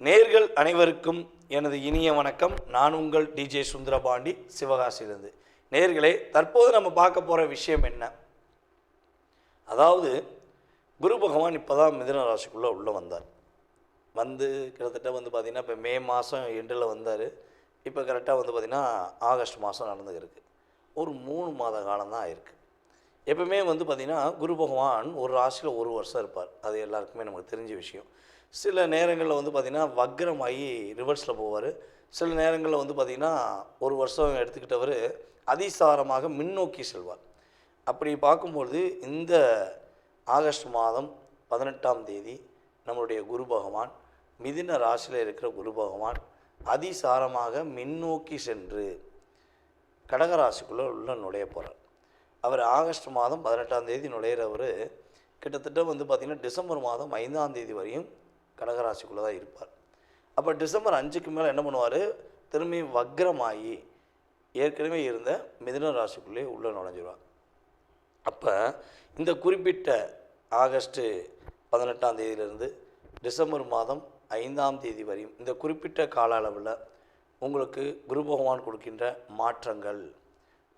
நேர்கள் அனைவருக்கும் எனது இனிய வணக்கம். நான் உங்கள் டிஜே சுந்தரபாண்டி, சிவகாசியிலிருந்து. நேர்களே, தற்போது நம்ம பார்க்க போகிற விஷயம் என்ன? அதாவது குரு பகவான் இப்போ தான் மிதுன ராசிக்குள்ளே உள்ளே வந்தார். கிட்டத்தட்ட பார்த்திங்கன்னா இப்போ மே மாதம் எண்டில் வந்தார். இப்போ கரெக்டாக பார்த்திங்கன்னா ஆகஸ்ட் மாதம் நடந்துருக்கு. ஒரு 3 மாத காலம்தான் ஆயிருக்கு. எப்பவுமே பார்த்திங்கன்னா குரு பகவான் ஒரு ராசியில் ஒரு வருஷம் இருப்பார். அது எல்லாருக்குமே நமக்கு தெரிஞ்ச விஷயம். சில நேரங்களில் பார்த்திங்கன்னா வக்ரமாகி ரிவர்ஸில் போவார். சில நேரங்களில் பார்த்திங்கன்னா ஒரு வருஷம் எடுத்துக்கிட்டவர் அதிசாரமாக முன்னோக்கி செல்வார். அப்படி பார்க்கும்பொழுது இந்த ஆகஸ்ட் மாதம் 18ஆம் தேதி நம்மளுடைய குரு பகவான், மிதுன ராசியில் இருக்கிற குரு பகவான் அதிசாரமாக முன்னோக்கி சென்று கடகராசிக்குள்ளே நுழைய போகிறார். அவர் ஆகஸ்ட் மாதம் 18ஆம் தேதி நுழையிறவர் கிட்டத்தட்ட பார்த்திங்கன்னா டிசம்பர் மாதம் 5ஆம் தேதி வரையும் கடகராசிக்குள்ளே தான் இருப்பார். அப்போ டிசம்பர் 5க்கு மேலே என்ன பண்ணுவார்? திரும்பி வக்ரமாகி ஏற்கனவே இருந்த மிதுன ராசிக்குள்ளே உள்ளே நுழைஞ்சிடுவார். அப்போ இந்த குறிப்பிட்ட ஆகஸ்ட்டு 18ஆம் தேதியிலிருந்து டிசம்பர் மாதம் 5ஆம் தேதி வரையும் இந்த குறிப்பிட்ட கால அளவில் உங்களுக்கு குரு பகவான் கொடுக்கின்ற மாற்றங்கள்,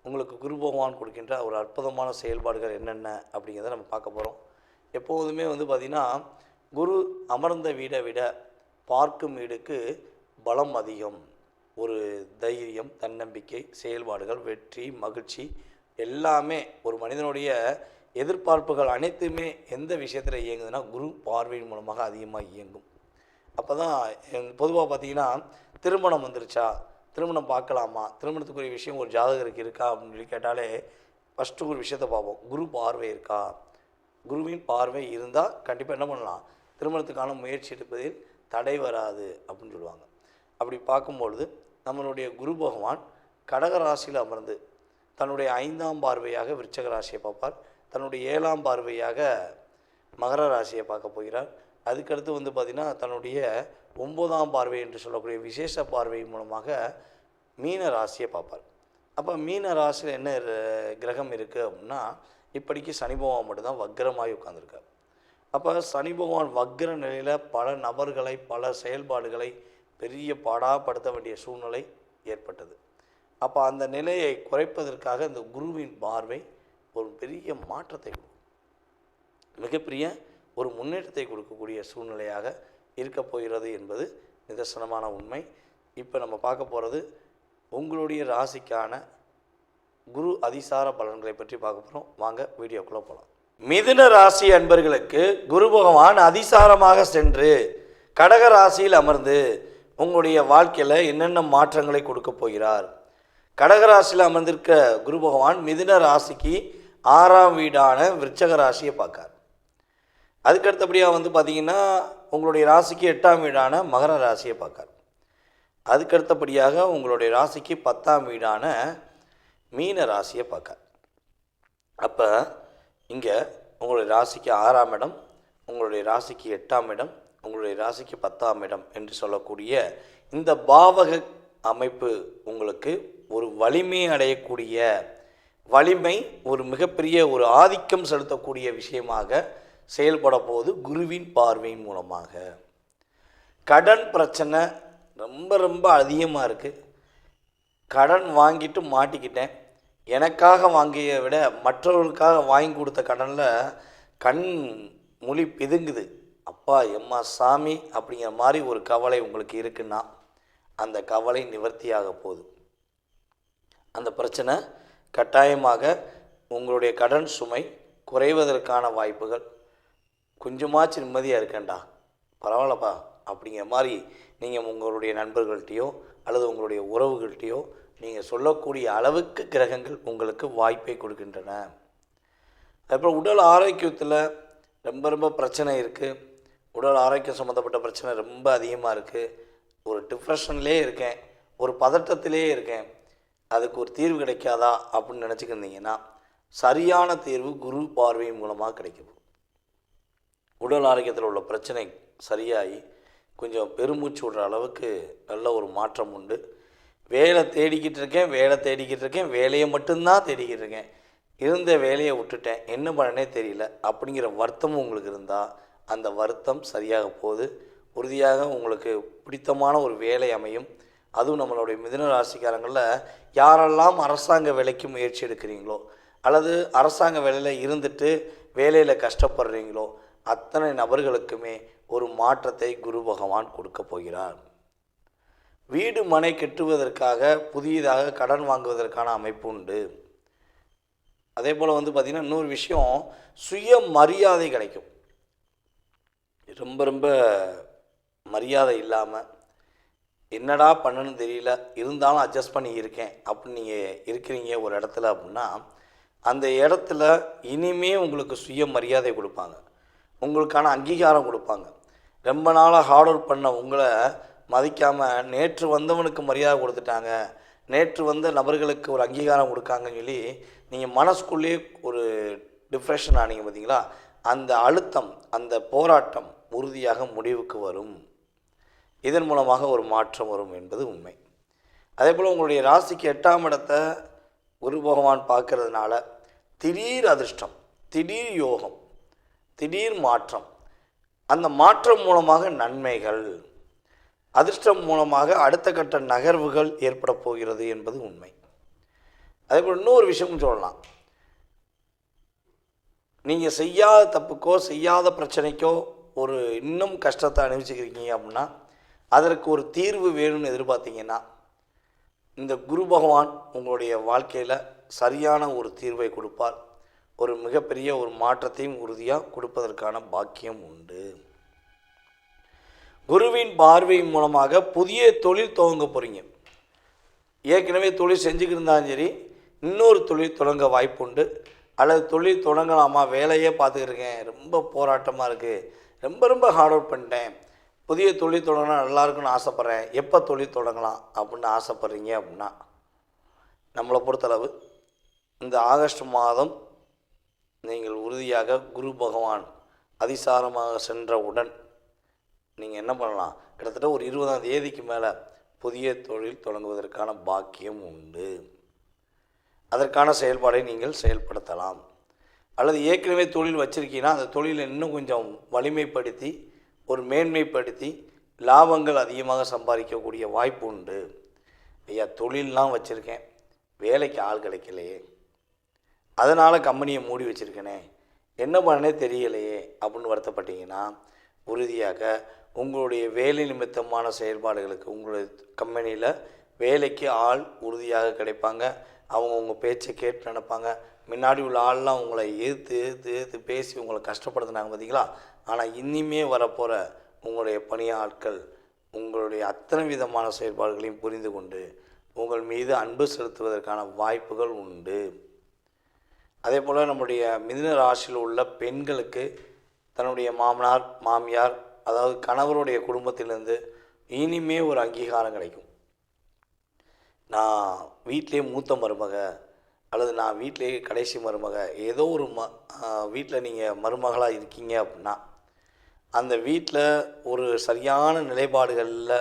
உங்களுக்கு குரு பகவான் கொடுக்கின்ற ஒரு அற்புதமான செயல்பாடுகள் என்னென்ன அப்படிங்கிறத நம்ம பார்க்க போகிறோம். எப்போதுமே பார்த்திங்கன்னா குரு அமர்ந்த வீடை விட பார்க்கும் வீடுக்கு பலம் அதிகம். ஒரு தைரியம், தன்னம்பிக்கை, செயல்பாடுகள், வெற்றி, மகிழ்ச்சி எல்லாமே ஒரு மனிதனுடைய எதிர்பார்ப்புகள் அனைத்துமே எந்த விஷயத்தில் இயங்குதுன்னா குரு பார்வையின் மூலமாக அதிகமாக இயங்கும். அப்போ தான் பொதுவாக பார்த்திங்கன்னா திருமணம் வந்துருச்சா, திருமணம் பார்க்கலாமா, திருமணத்துக்குரிய விஷயம் ஒரு ஜாதகருக்கு இருக்கா அப்படின்னு சொல்லி கேட்டாலே ஃபஸ்ட்டு ஒரு விஷயத்தை பார்ப்போம். குரு பார்வை இருக்கா? குருவின் பார்வை இருந்தால் கண்டிப்பாக என்ன பண்ணலாம்? திருமணத்துக்கான முயற்சி எடுப்பதில் தடை வராது அப்படின்னு சொல்லுவாங்க. அப்படி பார்க்கும்பொழுது நம்மளுடைய குரு பகவான் கடகராசியில் அமர்ந்து தன்னுடைய 5ஆம் பார்வையாக விருச்சக ராசியை பார்ப்பார். தன்னுடைய 7ஆம் பார்வையாக மகர ராசியை பார்க்க போகிறார். அதுக்கடுத்து பார்த்திங்கன்னா தன்னுடைய 9ஆம் பார்வை என்று சொல்லக்கூடிய விசேஷ பார்வை மூலமாக மீன ராசியை பார்ப்பார். அப்போ மீன ராசியில் என்ன கிரகம் இருக்குது அப்படின்னா இப்படிக்கு சனி பகவான் மட்டும்தான் வக்ரமாகி உட்கார்ந்துருக்கார். அப்போ சனி பகவான் வக்ர நிலையில் பல நபர்களை, பல செயல்பாடுகளை பெரிய பாடாப்படுத்த வேண்டிய சூழ்நிலை ஏற்பட்டது. அப்போ அந்த நிலையை குறைப்பதற்காக இந்த குருவின் பார்வை ஒரு பெரிய மாற்றத்தை கொடுக்கும், மிகப்பெரிய ஒரு முன்னேற்றத்தை கொடுக்கக்கூடிய சூழ்நிலையாக இருக்க போகிறது என்பது நிதர்சனமான உண்மை. இப்போ நம்ம பார்க்க போகிறது உங்களுடைய ராசிக்கான குரு அதிசார பலன்களை பற்றி பார்க்க போகிறோம். வாங்க வீடியோக்குள்ளே போகலாம். மிதுன ராசி அன்பர்களுக்கு குரு பகவான் அதிசாரமாக சென்று கடக ராசியில் அமர்ந்து உங்களுடைய வாழ்க்கையில் என்னென்ன மாற்றங்களை கொடுக்க போகிறார்? கடகராசியில் அமர்ந்திருக்க குரு பகவான் மிதுன ராசிக்கு 6ஆம் வீடான விருச்சக ராசியை பார்க்கார். அதுக்கடுத்தபடியாக பார்த்திங்கன்னா உங்களுடைய ராசிக்கு 8ஆம் வீடான மகர ராசியை பார்க்கார். அதுக்கடுத்தபடியாக உங்களுடைய ராசிக்கு 10ஆம் வீடான மீன ராசியை பார்க்கார். அப்போ இங்கே உங்களுடைய ராசிக்கு 6ஆம் இடம், உங்களுடைய ராசிக்கு 8ஆம் இடம், உங்களுடைய ராசிக்கு 10ஆம் இடம் என்று சொல்லக்கூடிய இந்த பாவக அமைப்பு உங்களுக்கு ஒரு வலிமை அடையக்கூடிய வலிமை, ஒரு மிகப்பெரிய ஒரு ஆதிக்கம் செலுத்தக்கூடிய விஷயமாக செயல்பட போது குருவின் பார்வையின் மூலமாக. கடன் பிரச்சனை ரொம்ப அதிகமாக இருக்குது. கடன் வாங்கிட்டு மாட்டிக்கிட்டேன். எனக்காக வாங்கிய விட மற்றவர்களுக்காக வாங்கி கொடுத்த கடனில் கண் மொழி பிதுங்குது. அப்பா எம்மா சாமி அப்படிங்கிற மாதிரி ஒரு கவலை உங்களுக்கு இருக்குன்னா அந்த கவலை நிவர்த்தியாக போகுது. அந்த பிரச்சனை கட்டாயமாக உங்களுடைய கடன் சுமை குறைவதற்கான வாய்ப்புகள், கொஞ்சமாச்சு நிம்மதியாக இருக்கேன்டா, பரவாயில்லப்பா அப்படிங்கிற மாதிரி நீங்கள் உங்களுடைய நண்பர்கள்ட்டையோ அல்லது உங்களுடைய உறவுகள்கிட்டையோ நீங்கள் சொல்லக்கூடிய அளவுக்கு கிரகங்கள் உங்களுக்கு வாய்ப்பை கொடுக்கின்றன. அதுக்கப்புறம் உடல் ஆரோக்கியத்தில் ரொம்ப பிரச்சனை இருக்குது. உடல் ஆரோக்கியம் சம்மந்தப்பட்ட பிரச்சனை ரொம்ப அதிகமாக இருக்குது. ஒரு டிப்ரெஷன்லேயே இருக்கேன், ஒரு பதட்டத்திலே இருக்கேன், அதுக்கு ஒரு தீர்வு கிடைக்காதா அப்படின்னு நினச்சிக்கிருந்தீங்கன்னா சரியான தீர்வு குரு பார்வையின் மூலமாக கிடைக்கும். உடல் ஆரோக்கியத்தில் உள்ள பிரச்சனை சரியாகி கொஞ்சம் பெருமூச்சு விடுற அளவுக்கு நல்ல ஒரு மாற்றம் உண்டு. வேலை தேடிக்கிட்டு இருக்கேன், வேலையை மட்டும்தான் தேடிக்கிட்டு இருக்கேன், இருந்த வேலையை விட்டுட்டேன், என்ன பண்ணனே தெரியல அப்படிங்கிற வருத்தமும் உங்களுக்கு இருந்தால் அந்த வருத்தம் சரியாக போகுது. உறுதியாக உங்களுக்கு பிடித்தமான ஒரு வேலை அமையும். அதுவும் நம்மளுடைய மிதுன ராசிக்காரங்களில் யாரெல்லாம் அரசாங்க வேலைக்கு முயற்சி எடுக்கிறீங்களோ அல்லது அரசாங்க வேலையில் இருந்துட்டு வேலையில் கஷ்டப்படுறீங்களோ அத்தனை நபர்களுக்குமே ஒரு மாற்றத்தை குரு பகவான் கொடுக்க போகிறார். வீடு மனை கட்டுவதற்காக புதியதாக கடன் வாங்குவதற்கான அமைப்பு உண்டு. அதே போல் பார்த்திங்கன்னா இன்னொரு விஷயம், சுய மரியாதை கிடைக்கும். ரொம்ப ரொம்ப மரியாதை இல்லாமல் என்னடா பண்ணணும்னு தெரியல, இருந்தாலும் அட்ஜஸ்ட் பண்ணி இருக்கேன் அப்படின்னு நீங்கள் இருக்கிறீங்க ஒரு இடத்துல அப்படின்னா, அந்த இடத்துல இனிமே உங்களுக்கு சுய மரியாதை கொடுப்பாங்க, உங்களுக்கான அங்கீகாரம் கொடுப்பாங்க. ரொம்ப நாளாக ஹார்ட் ஒர்க் பண்ண உங்களை மதிக்காமல் நேற்று வந்தவனுக்கு மரியாதை கொடுத்துட்டாங்க, நேற்று வந்த நபர்களுக்கு ஒரு அங்கீகாரம் கொடுக்காங்கன்னு சொல்லி நீங்கள் மனசுக்குள்ளேயே ஒரு டிப்ரெஷன் ஆனீங்க பார்த்தீங்களா, அந்த அழுத்தம், அந்த போராட்டம் உறுதியாக முடிவுக்கு வரும். இதன் மூலமாக ஒரு மாற்றம் வரும் என்பது உண்மை. அதே போல் உங்களுடைய ராசிக்கு 8ஆம் இடத்தை குரு பகவான் பார்க்கறதுனால திடீர் அதிர்ஷ்டம், திடீர் யோகம், திடீர் மாற்றம், அந்த மாற்றம் மூலமாக நன்மைகள், அதிர்ஷ்டம் மூலமாக அடுத்த கட்ட நகர்வுகள் ஏற்பட போகிறது என்பது உண்மை. அதே போல் இன்னொரு விஷயம் சொல்லலாம், நீங்கள் செய்யாத தப்புக்கோ செய்யாத பிரச்சனைக்கோ ஒரு இன்னும் கஷ்டத்தை அனுபவிச்சுக்கிறீங்க அப்படின்னா அதற்கு ஒரு தீர்வு வேணும்னு எதிர்பார்த்தீங்கன்னா இந்த குரு பகவான் உங்களுடைய வாழ்க்கையில் சரியான ஒரு தீர்வை கொடுப்பார். ஒரு மிகப்பெரிய ஒரு மாற்றத்தையும் உறுதியாக கொடுப்பதற்கான பாக்கியம் உண்டு. குருவின் பார்வை மூலமாக புதிய தொழில் துவங்க போகிறீங்க. ஏற்கனவே தொழில் செஞ்சுக்கிட்டு இருந்தாலும் சரி, இன்னொரு தொழில் தொடங்க வாய்ப்பு உண்டு. அல்லது தொழில் தொடங்கலாமா, வேலையே பார்த்துக்கிருக்கேன், ரொம்ப போராட்டமாக இருக்குது, ரொம்ப ரொம்ப ஹார்ட் ஒர்க் பண்ணிட்டேன், புதிய தொழில் தொடங்கினா நல்லாயிருக்குன்னு ஆசைப்பட்றேன், எப்போ தொழில் தொடங்கலாம் அப்படின்னு ஆசைப்பட்றீங்க அப்படின்னா நம்மளை பொறுத்தளவு இந்த ஆகஸ்ட் மாதம் நீங்கள் உறுதியாக குரு பகவான் அதிசாரமாக சென்றவுடன் நீங்கள் என்ன பண்ணலாம், கிட்டத்தட்ட ஒரு 20ஆம் தேதிக்கு மேலே புதிய தொழில் தொடங்குவதற்கான பாக்கியம் உண்டு. அதற்கான செயல்பாடை நீங்கள் செயல்படுத்தலாம். அல்லது ஏற்கனவே தொழில் வச்சுருக்கீங்கன்னா அந்த தொழிலை இன்னும் கொஞ்சம் வலிமைப்படுத்தி ஒரு மேன்மைப்படுத்தி லாபங்கள் அதிகமாக சம்பாதிக்கக்கூடிய வாய்ப்பு உண்டு. ஐயா தொழிலெலாம் வச்சுருக்கேன், வேலைக்கு ஆள் கிடைக்கலையே, அதனால் கம்பெனியை மூடி வச்சுருக்கேனே, என்ன பண்ணனே தெரியலையே அப்படின்னு வருத்தப்பட்டீங்கன்னா உறுதியாக உங்களுடைய வேலை நிமித்தமான செயல்பாடுகளுக்கு உங்களுடைய கம்பெனியில் வேலைக்கு ஆள் உறுதியாக கிடைப்பாங்க. அவங்க உங்கள் பேச்சை கேட்டு நினைப்பாங்க. முன்னாடி உள்ள ஆள்லாம் உங்களை எதிர்த்து பேசி உங்களை கஷ்டப்படுத்தினாங்க பார்த்தீங்களா, ஆனால் இனிமே வரப்போகிற உங்களுடைய பணியாட்கள் உங்களுடைய அத்தனை விதமான செயல்பாடுகளையும் புரிந்து கொண்டு உங்கள் மீது அன்பு செலுத்துவதற்கான வாய்ப்புகள் உண்டு. அதே போல் நம்முடைய மிதுன ராசியில் உள்ள பெண்களுக்கு தன்னுடைய மாமனார் மாமியார் அதாவது கணவருடைய குடும்பத்திலேருந்து இனிமே ஒரு அங்கீகாரம் கிடைக்கும். நான் வீட்டிலே மூத்த மருமக அல்லது நான் வீட்டிலே கடைசி மருமக, ஏதோ ஒரு வீட்டில் நீங்கள் மருமகளாக இருக்கீங்க அப்படின்னா அந்த வீட்டில் ஒரு சரியான நிலைப்பாடுகளில்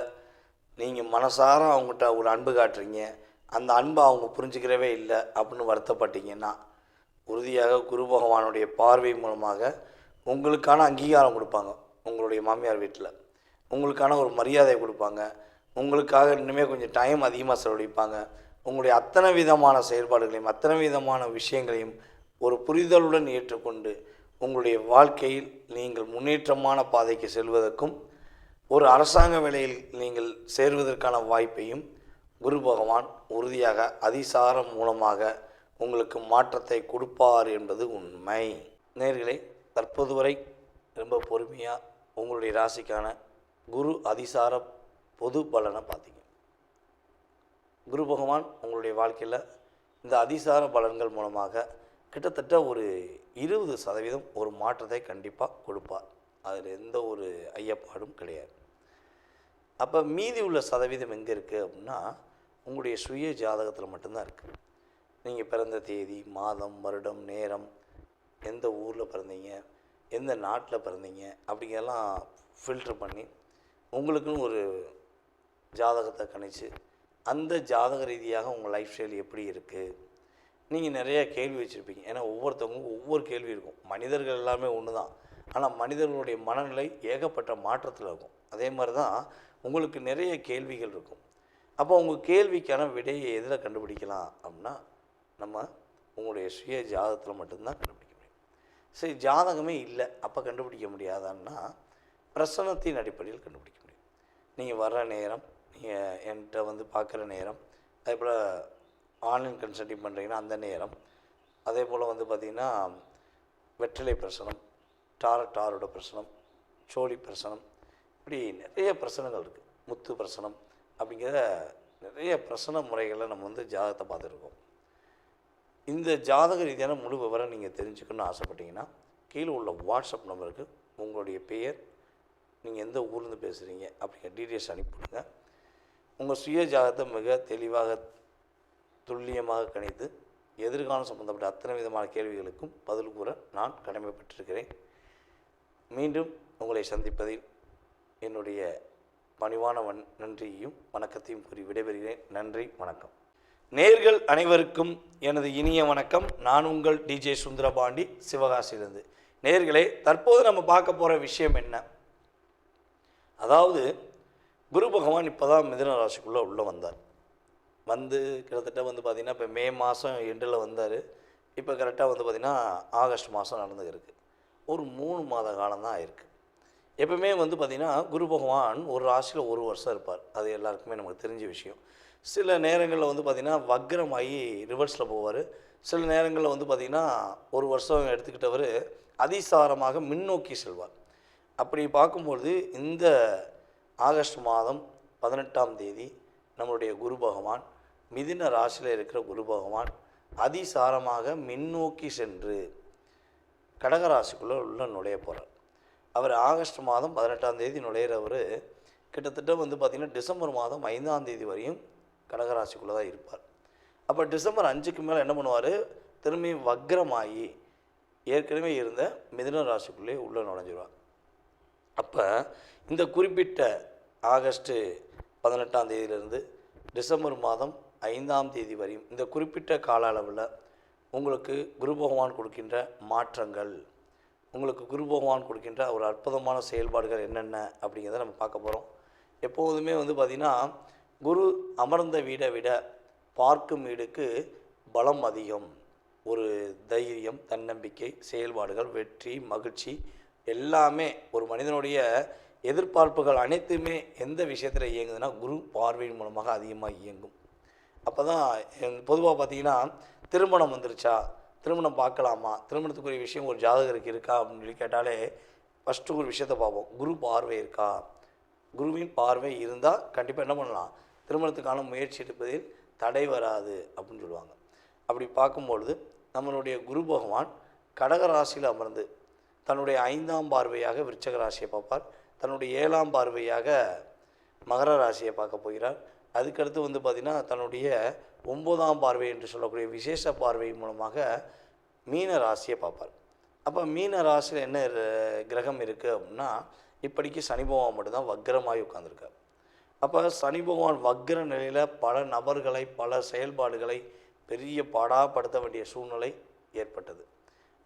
நீங்கள் மனசார அவங்ககிட்ட ஒரு அன்பு காட்டுறீங்க, அந்த அன்பை அவங்க புரிஞ்சுக்கிறவே இல்லை அப்படின்னு வருத்தப்பட்டீங்கன்னா உறுதியாக குரு பகவானுடைய பார்வை மூலமாக உங்களுக்கான அங்கீகாரம் கொடுப்பாங்க. உங்களுடைய மாமியார் வீட்டில் உங்களுக்கான ஒரு மரியாதை கொடுப்பாங்க, உங்களுக்காக இன்னுமே கொஞ்சம் டைம் அதிகமாக செலவழிப்பாங்க. உங்களுடைய அத்தனை விதமான செயல்பாடுகளையும் அத்தனை விதமான விஷயங்களையும் ஒரு புரிதலுடன் ஏற்றுக்கொண்டு உங்களுடைய வாழ்க்கையில் நீங்கள் முன்னேற்றமான பாதைக்கு செல்வதற்கும் ஒரு அரசாங்க வேலையில் நீங்கள் சேர்வதற்கான வாய்ப்பையும் குரு பகவான் உறுதியாக அதிசாரம் மூலமாக உங்களுக்கு மாற்றத்தை கொடுப்பார் என்பது உண்மை. நேயர்களே, தற்போது வரை ரொம்ப பொறுமையாக உங்களுடைய ராசிக்கான குரு அதிசார பொது பலனை பார்த்தீங்க. குரு பகவான் உங்களுடைய வாழ்க்கையில் இந்த அதிசார பலன்கள் மூலமாக கிட்டத்தட்ட ஒரு 20% ஒரு மாற்றத்தை கண்டிப்பாக கொடுப்பார். அதில் எந்த ஒரு ஐயப்பாடும் கிடையாது. அப்போ மீதி உள்ள சதவீதம் எங்கே இருக்குது அப்படின்னா உங்களுடைய சுய ஜாதகத்தில் மட்டும்தான் இருக்குது. நீங்கள் பிறந்த தேதி, மாதம், வருடம், நேரம், எந்த ஊரில் பிறந்தீங்க, எந்த நாட்டில் பிறந்தீங்க அப்படிங்கிறதெல்லாம் ஃபில்ட்ரு பண்ணி உங்களுக்குன்னு ஒரு ஜாதகத்தை கணிச்சு அந்த ஜாதக ரீதியாக உங்கள் லைஃப் ஸ்டைல் எப்படி இருக்குது. நீங்கள் நிறைய கேள்வி வச்சுருப்பீங்க. ஏன்னா ஒவ்வொருத்தவங்களுக்கும் ஒவ்வொரு கேள்வி இருக்கும். மனிதர்கள் எல்லாமே ஒன்று தான், ஆனால் மனிதர்களுடைய மனநிலை ஏகப்பட்ட மாற்றத்தில் இருக்கும். அதே மாதிரி தான் உங்களுக்கு நிறைய கேள்விகள் இருக்கும். அப்போ உங்கள் கேள்விக்கான விடையை எதில் கண்டுபிடிக்கலாம் அப்படின்னா, நம்ம உங்களுடைய சுய ஜாதகத்தில் மட்டும்தான் கண்டுபிடிக்க முடியும். சரி, ஜாதகமே இல்லை அப்போ கண்டுபிடிக்க முடியாதான்னா பிரசனத்தின் அடிப்படையில் கண்டுபிடிக்க முடியும். நீங்கள் வர்ற நேரம், நீங்கள் என்கிட்ட பார்க்குற நேரம், அதே போல் ஆன்லைன் கன்சல்டிங் பண்ணுறீங்கன்னா அந்த நேரம், அதே போல் பார்த்திங்கன்னா வெற்றிலை பிரசனம், டாரோட பிரசனம், சோழி பிரசனம், இப்படி நிறைய பிரசனங்கள் இருக்குது. முத்து பிரசனம் அப்படிங்கிற நிறைய பிரசன முறைகளை நம்ம ஜாதகத்தை பார்த்துருக்கோம். இந்த ஜாதக ரீதியான முழு விவரம் நீங்கள் தெரிஞ்சுக்கணும்னு ஆசைப்பட்டீங்கன்னா கீழே உள்ள வாட்ஸ்அப் நம்பருக்கு உங்களுடைய பெயர், நீங்கள் எந்த ஊர்லேருந்து பேசுகிறீங்க அப்படிங்கிற டீட்டெயில்ஸ் அனுப்பிவிடுங்க. உங்கள் சுய ஜாதகத்தை மிக தெளிவாக துல்லியமாக கணித்து எதிர்காலம் சம்பந்தப்பட்ட அத்தனை விதமான கேள்விகளுக்கும் பதில் கூற நான் கடமைப்பட்டிருக்கிறேன். மீண்டும் உங்களை சந்திப்பதில் என்னுடைய பணிவான நன்றியையும் வணக்கத்தையும் கூறி விடைபெறுகிறேன். நன்றி, வணக்கம். நேயர்கள் அனைவருக்கும் எனது இனிய வணக்கம். நான் உங்கள் டிஜே சுந்தரபாண்டி, சிவகாசியிலிருந்து. நேயர்களே, தற்போது நம்ம பார்க்க போகிற விஷயம் என்ன? அதாவது குரு பகவான் இப்போ தான் மிதுன ராசிக்குள்ளே உள்ளே வந்தார். கிட்டத்தட்ட பார்த்திங்கன்னா இப்போ மே மாதம் எண்டில் வந்தார். இப்போ கரெக்டாக பார்த்திங்கன்னா ஆகஸ்ட் மாதம் நடந்துருக்கு. ஒரு 3 மாத காலம்தான் ஆயிருக்கு. எப்பவுமே பார்த்திங்கன்னா குரு பகவான் ஒரு ராசியில் ஒரு வருஷம் இருப்பார். அது எல்லாருக்குமே நமக்கு தெரிஞ்ச விஷயம். சில நேரங்களில் பார்த்திங்கன்னா வக்ரமாகி ரிவர்ஸில் போவார். சில நேரங்களில் பார்த்திங்கன்னா ஒரு வருஷம் எடுத்துக்கிட்டவர் அதிசாரமாக முன்னோக்கி செல்வார். அப்படி பார்க்கும்பொழுது இந்த ஆகஸ்ட் மாதம் 18ஆம் தேதி நம்மளுடைய குரு பகவான், மிதுன ராசியில் இருக்கிற குரு பகவான் அதிசாரமாக முன்னோக்கி சென்று கடகராசிக்குள்ளே நுழைய போகிறார். அவர் ஆகஸ்ட் மாதம் 18ஆம் தேதி நுழையிறவர் கிட்டத்தட்ட பார்த்திங்கன்னா டிசம்பர் மாதம் 5ஆம் தேதி வரையும் கடகராசிக்குள்ளே தான் இருப்பார். அப்போ டிசம்பர் 5க்கு மேலே என்ன பண்ணுவார்? திரும்பி வக்ரமாகி ஏற்கனவே இருந்த மிதுன ராசிக்குள்ளே உள்ளே நுழைஞ்சிடுவார். அப்போ இந்த குறிப்பிட்ட ஆகஸ்ட்டு 18ஆம் தேதியிலிருந்து டிசம்பர் மாதம் 5ஆம் தேதி வரையும் இந்த குறிப்பிட்ட கால அளவில் உங்களுக்கு குரு பகவான் கொடுக்கின்ற மாற்றங்கள், உங்களுக்கு குரு பகவான் கொடுக்கின்ற ஒரு அற்புதமான செயல்பாடுகள் என்னென்ன அப்படிங்கிறத நம்ம பார்க்க போகிறோம். எப்போதுமே பார்த்திங்கன்னா குரு அமர்ந்த வீடை விட பார்க்கும் வீடுக்கு பலம் அதிகம். ஒரு தைரியம், தன்னம்பிக்கை, செயல்பாடுகள், வெற்றி, மகிழ்ச்சி எல்லாமே ஒரு மனிதனுடைய எதிர்பார்ப்புகள் அனைத்துமே எந்த விஷயத்தில் இயங்குதுன்னா குரு பார்வையின் மூலமாக அதிகமாக இயங்கும். அப்போ தான் பொதுவாக பார்த்திங்கன்னா திருமணம் வந்துருச்சா, திருமணம் பார்க்கலாமா, திருமணத்துக்குரிய விஷயம் ஒரு ஜாதகருக்கு இருக்கா அப்படின்னு சொல்லி கேட்டாலே ஃபஸ்ட்டு ஒரு விஷயத்தை பார்ப்போம், குரு பார்வை இருக்கா. குருவின் பார்வை இருந்தால் கண்டிப்பாக என்ன பண்ணலாம், திருமணத்துக்கான முயற்சி எடுப்பதில் தடை வராது அப்படின்னு சொல்லுவாங்க. அப்படி பார்க்கும்பொழுது நம்மளுடைய குரு பகவான் கடகராசியில் அமர்ந்து தன்னுடைய 5ஆம் பார்வையாக விருச்சக ராசியை பார்ப்பார். தன்னுடைய 7ஆம் பார்வையாக மகர ராசியை பார்க்க போகிறார். அதுக்கடுத்து பார்த்திங்கன்னா தன்னுடைய 9ஆம் பார்வை என்று சொல்லக்கூடிய விசேஷ பார்வை மூலமாக மீன ராசியை பார்ப்பார். அப்போ மீன ராசியில் என்ன கிரகம் இருக்குது அப்படின்னா இப்படிக்கு சனி பகவான் மட்டும்தான் வக்ரமாகி உட்கார்ந்துருக்கார். அப்போ சனி பகவான் வக்ர நிலையில் பல நபர்களை, பல செயல்பாடுகளை பெரிய பாடாப்படுத்த வேண்டிய சூழ்நிலை ஏற்பட்டது.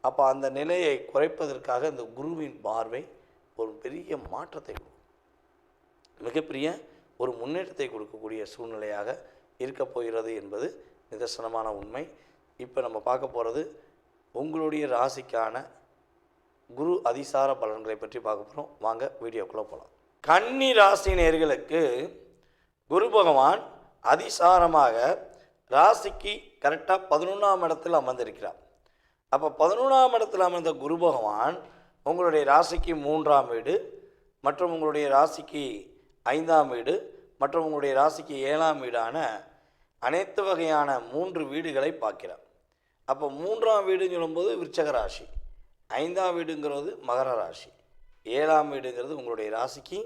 அப்போ அந்த நிலையை குறைப்பதற்காக இந்த குருவின் பார்வை ஒரு பெரிய மாற்றத்தை கொடுக்கும், மிகப்பெரிய ஒரு முன்னேற்றத்தை கொடுக்கக்கூடிய சூழ்நிலையாக இருக்க போகிறது என்பது நிதர்சனமான உண்மை. இப்போ நம்ம பார்க்க போகிறது உங்களுடைய ராசிக்கான குரு அதிசார பலன்களை பற்றி பார்க்க போகிறோம். வாங்க வீடியோக்குள்ளே போகலாம். கன்னி ராசி நேயர்களுக்கு குரு பகவான் அதிசாரமாக ராசிக்கு கரெக்டாக 11ஆம் இடத்தில் அமர்ந்திருக்கிறார். அப்போ 11ஆம் இடத்தில் அமர்ந்த குரு பகவான் உங்களுடைய ராசிக்கு 3ஆம் வீடு மற்றும் உங்களுடைய ராசிக்கு 5ஆம் வீடு மற்றும் உங்களுடைய ராசிக்கு 7ஆம் வீடான அனைத்து வகையான 3 வீடுகளை பார்க்கிறார். அப்போ 3ஆம் வீடுன்னு சொல்லும்போது விருச்சக ராசி, 5ஆம் வீடுங்கிறது மகர ராசி, 7ஆம் வீடுங்கிறது உங்களுடைய ராசிக்கு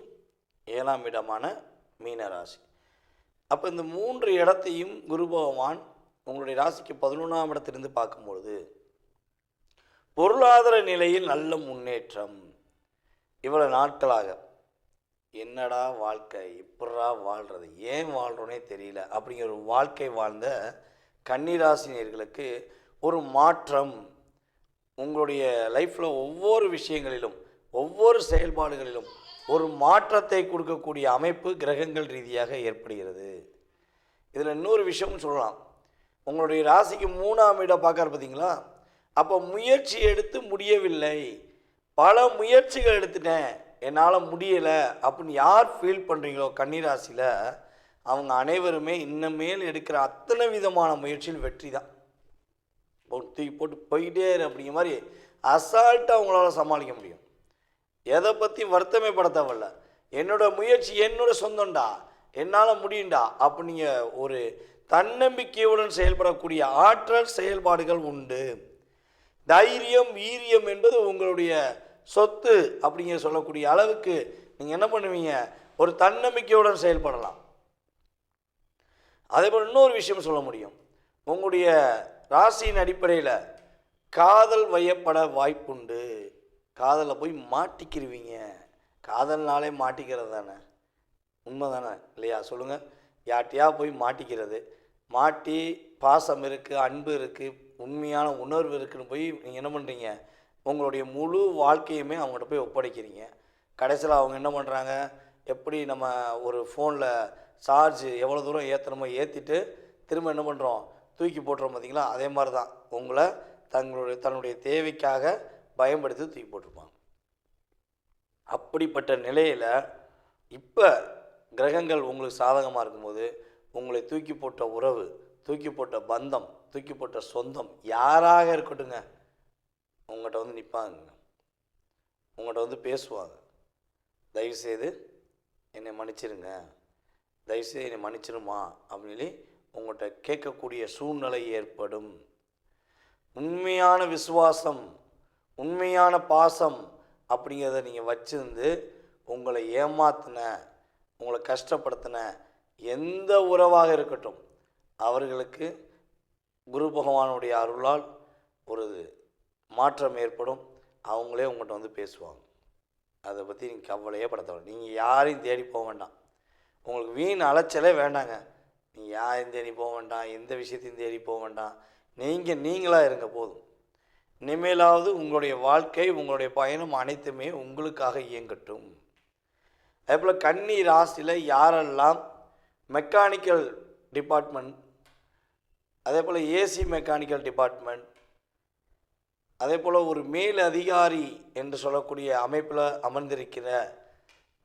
7ஆம் இடமான மீன ராசி. அப்போ இந்த 3 இடத்தையும் குரு பகவான் உங்களுடைய ராசிக்கு 11ஆம் இடத்திலிருந்து பார்க்கும்பொழுது பொருளாதார நிலையில் நல்ல முன்னேற்றம். இவ்வளோ நாட்களாக என்னடா வாழ்க்கை, எப்படா வாழ்கிறது, ஏன் வாழ்கிறோன்னே தெரியல அப்படிங்கிற ஒரு வாழ்க்கை வாழ்ந்த கன்னிராசினியர்களுக்கு ஒரு மாற்றம். உங்களுடைய லைஃப்பில் ஒவ்வொரு விஷயங்களிலும் ஒவ்வொரு செயல்பாடுகளிலும் ஒரு மாற்றத்தை கொடுக்கக்கூடிய அமைப்பு கிரகங்கள் ரீதியாக ஏற்படுகிறது. இதில் இன்னொரு விஷயமும் சொல்லலாம். உங்களுடைய ராசிக்கு 3ஆம் இடம் பார்க்குற பார்த்தீங்களா? அப்போ முயற்சி எடுத்து முடியவில்லை, பல முயற்சிகள் எடுத்துட்டேன், என்னால் முடியலை அப்படின்னு யார் ஃபீல் பண்ணுறீங்களோ கன்னிராசியில், அவங்க அனைவருமே இன்னமேல் எடுக்கிற அத்தனை விதமான முயற்சியில் வெற்றி தான். தூக்கி போட்டு போயிட்டே அப்படிங்கிற மாதிரி அசால்ட்டாக அவங்களால சமாளிக்க முடியும். எதை பற்றி வருத்தமே பட தேவையில்ல. என்னோட முயற்சி என்னோட சொந்தம்டா, என்னால் முடியும்டா அப்படிங்க ஒரு தன்னம்பிக்கையுடன் செயல்படக்கூடிய ஆற்றல் செயல்பாடுகள் உண்டு. தைரியம் வீரியம் என்பது உங்களுடைய சொத்து அப்படிங்கிற சொல்லக்கூடிய அளவுக்கு நீங்கள் என்ன பண்ணுவீங்க, ஒரு தன்னம்பிக்கையுடன் செயல்படலாம். அதே போல் இன்னொரு விஷயம் சொல்ல முடியும். உங்களுடைய ராசியின் அடிப்படையில் காதல் வயப்பட வாய்ப்புண்டு. காதலில் போய் மாட்டிக்கிருவீங்க. காதல்னாலே மாட்டிக்கிறது தானே, உண்மை தானே இல்லையா? சொல்லுங்கள். யார்ட்டையா போய் மாட்டிக்கிறது, மாட்டி பாசம் இருக்குது, அன்பு இருக்குது, உண்மையான உணர்வு இருக்குதுன்னு போய் நீங்கள் என்ன பண்ணுறீங்க, உங்களுடைய முழு வாழ்க்கையுமே அவங்கள்ட்ட போய் ஒப்படைக்கிறீங்க. கடைசியில் அவங்க என்ன பண்ணுறாங்க, எப்படி நம்ம ஒரு ஃபோனில் சார்ஜ் எவ்வளோ தூரம் ஏற்றணுமோ ஏற்றிட்டு திரும்ப என்ன பண்ணுறோம், தூக்கி போட்டுறோம் பார்த்தீங்களா? அதே மாதிரி தான் உங்களை தன்னுடைய தேவைக்காக பயன்படுத்தி தூக்கி போட்டிருப்பாங்க. அப்படிப்பட்ட நிலையில் இப்போ கிரகங்கள் உங்களுக்கு சாதகமாக இருக்கும்போது உங்களை தூக்கி போட்ட உறவு, தூக்கி போட்ட பந்தம், தூக்கி போட்ட சொந்தம் யாராக இருக்கட்டுங்க, உங்கள்கிட்ட வந்து நிற்பாங்க, உங்கள்கிட்ட வந்து பேசுவாங்க. தயவுசெய்து என்னை மன்னிச்சிருங்க, தயவுசெய்து என்னை மன்னிச்சிருமா அப்படின்னு சொல்லி உங்கள்கிட்ட கேட்கக்கூடிய சூழ்நிலை ஏற்படும். உண்மையான விசுவாசம், உண்மையான பாசம் அப்படிங்கிறத நீங்கள் வச்சிருந்து உங்களை ஏமாத்தின, உங்களை கஷ்டப்படுத்தின எந்த உறவாக இருக்கட்டும், அவர்களுக்கு குரு பகவானுடைய அருளால் ஒரு மாற்றம் ஏற்படும். அவங்களே உங்கள்கிட்ட வந்து பேசுவாங்க. அதை பற்றி நீங்கள் கவலையே படுத்த, நீங்கள் யாரையும் தேடி போக வேண்டாம். உங்களுக்கு வீண் அலைச்சலே வேண்டாங்க. நீங்கள் யாரையும் தேடி போக வேண்டாம், எந்த விஷயத்தையும் தேடி போக வேண்டாம். நீங்களாக இருங்க போதும். இனிமேலாவது உங்களுடைய வாழ்க்கை, உங்களுடைய பயணம் அனைத்துமே உங்களுக்காக இயங்கட்டும். அதே போல் கன்னி ராசியில் யாரெல்லாம் மெக்கானிக்கல் டிபார்ட்மெண்ட், அதே போல் ஏசி மெக்கானிக்கல் டிபார்ட்மெண்ட், அதே போல் ஒரு மேல் அதிகாரி என்று சொல்லக்கூடிய அமைப்பில் அமர்ந்திருக்கிற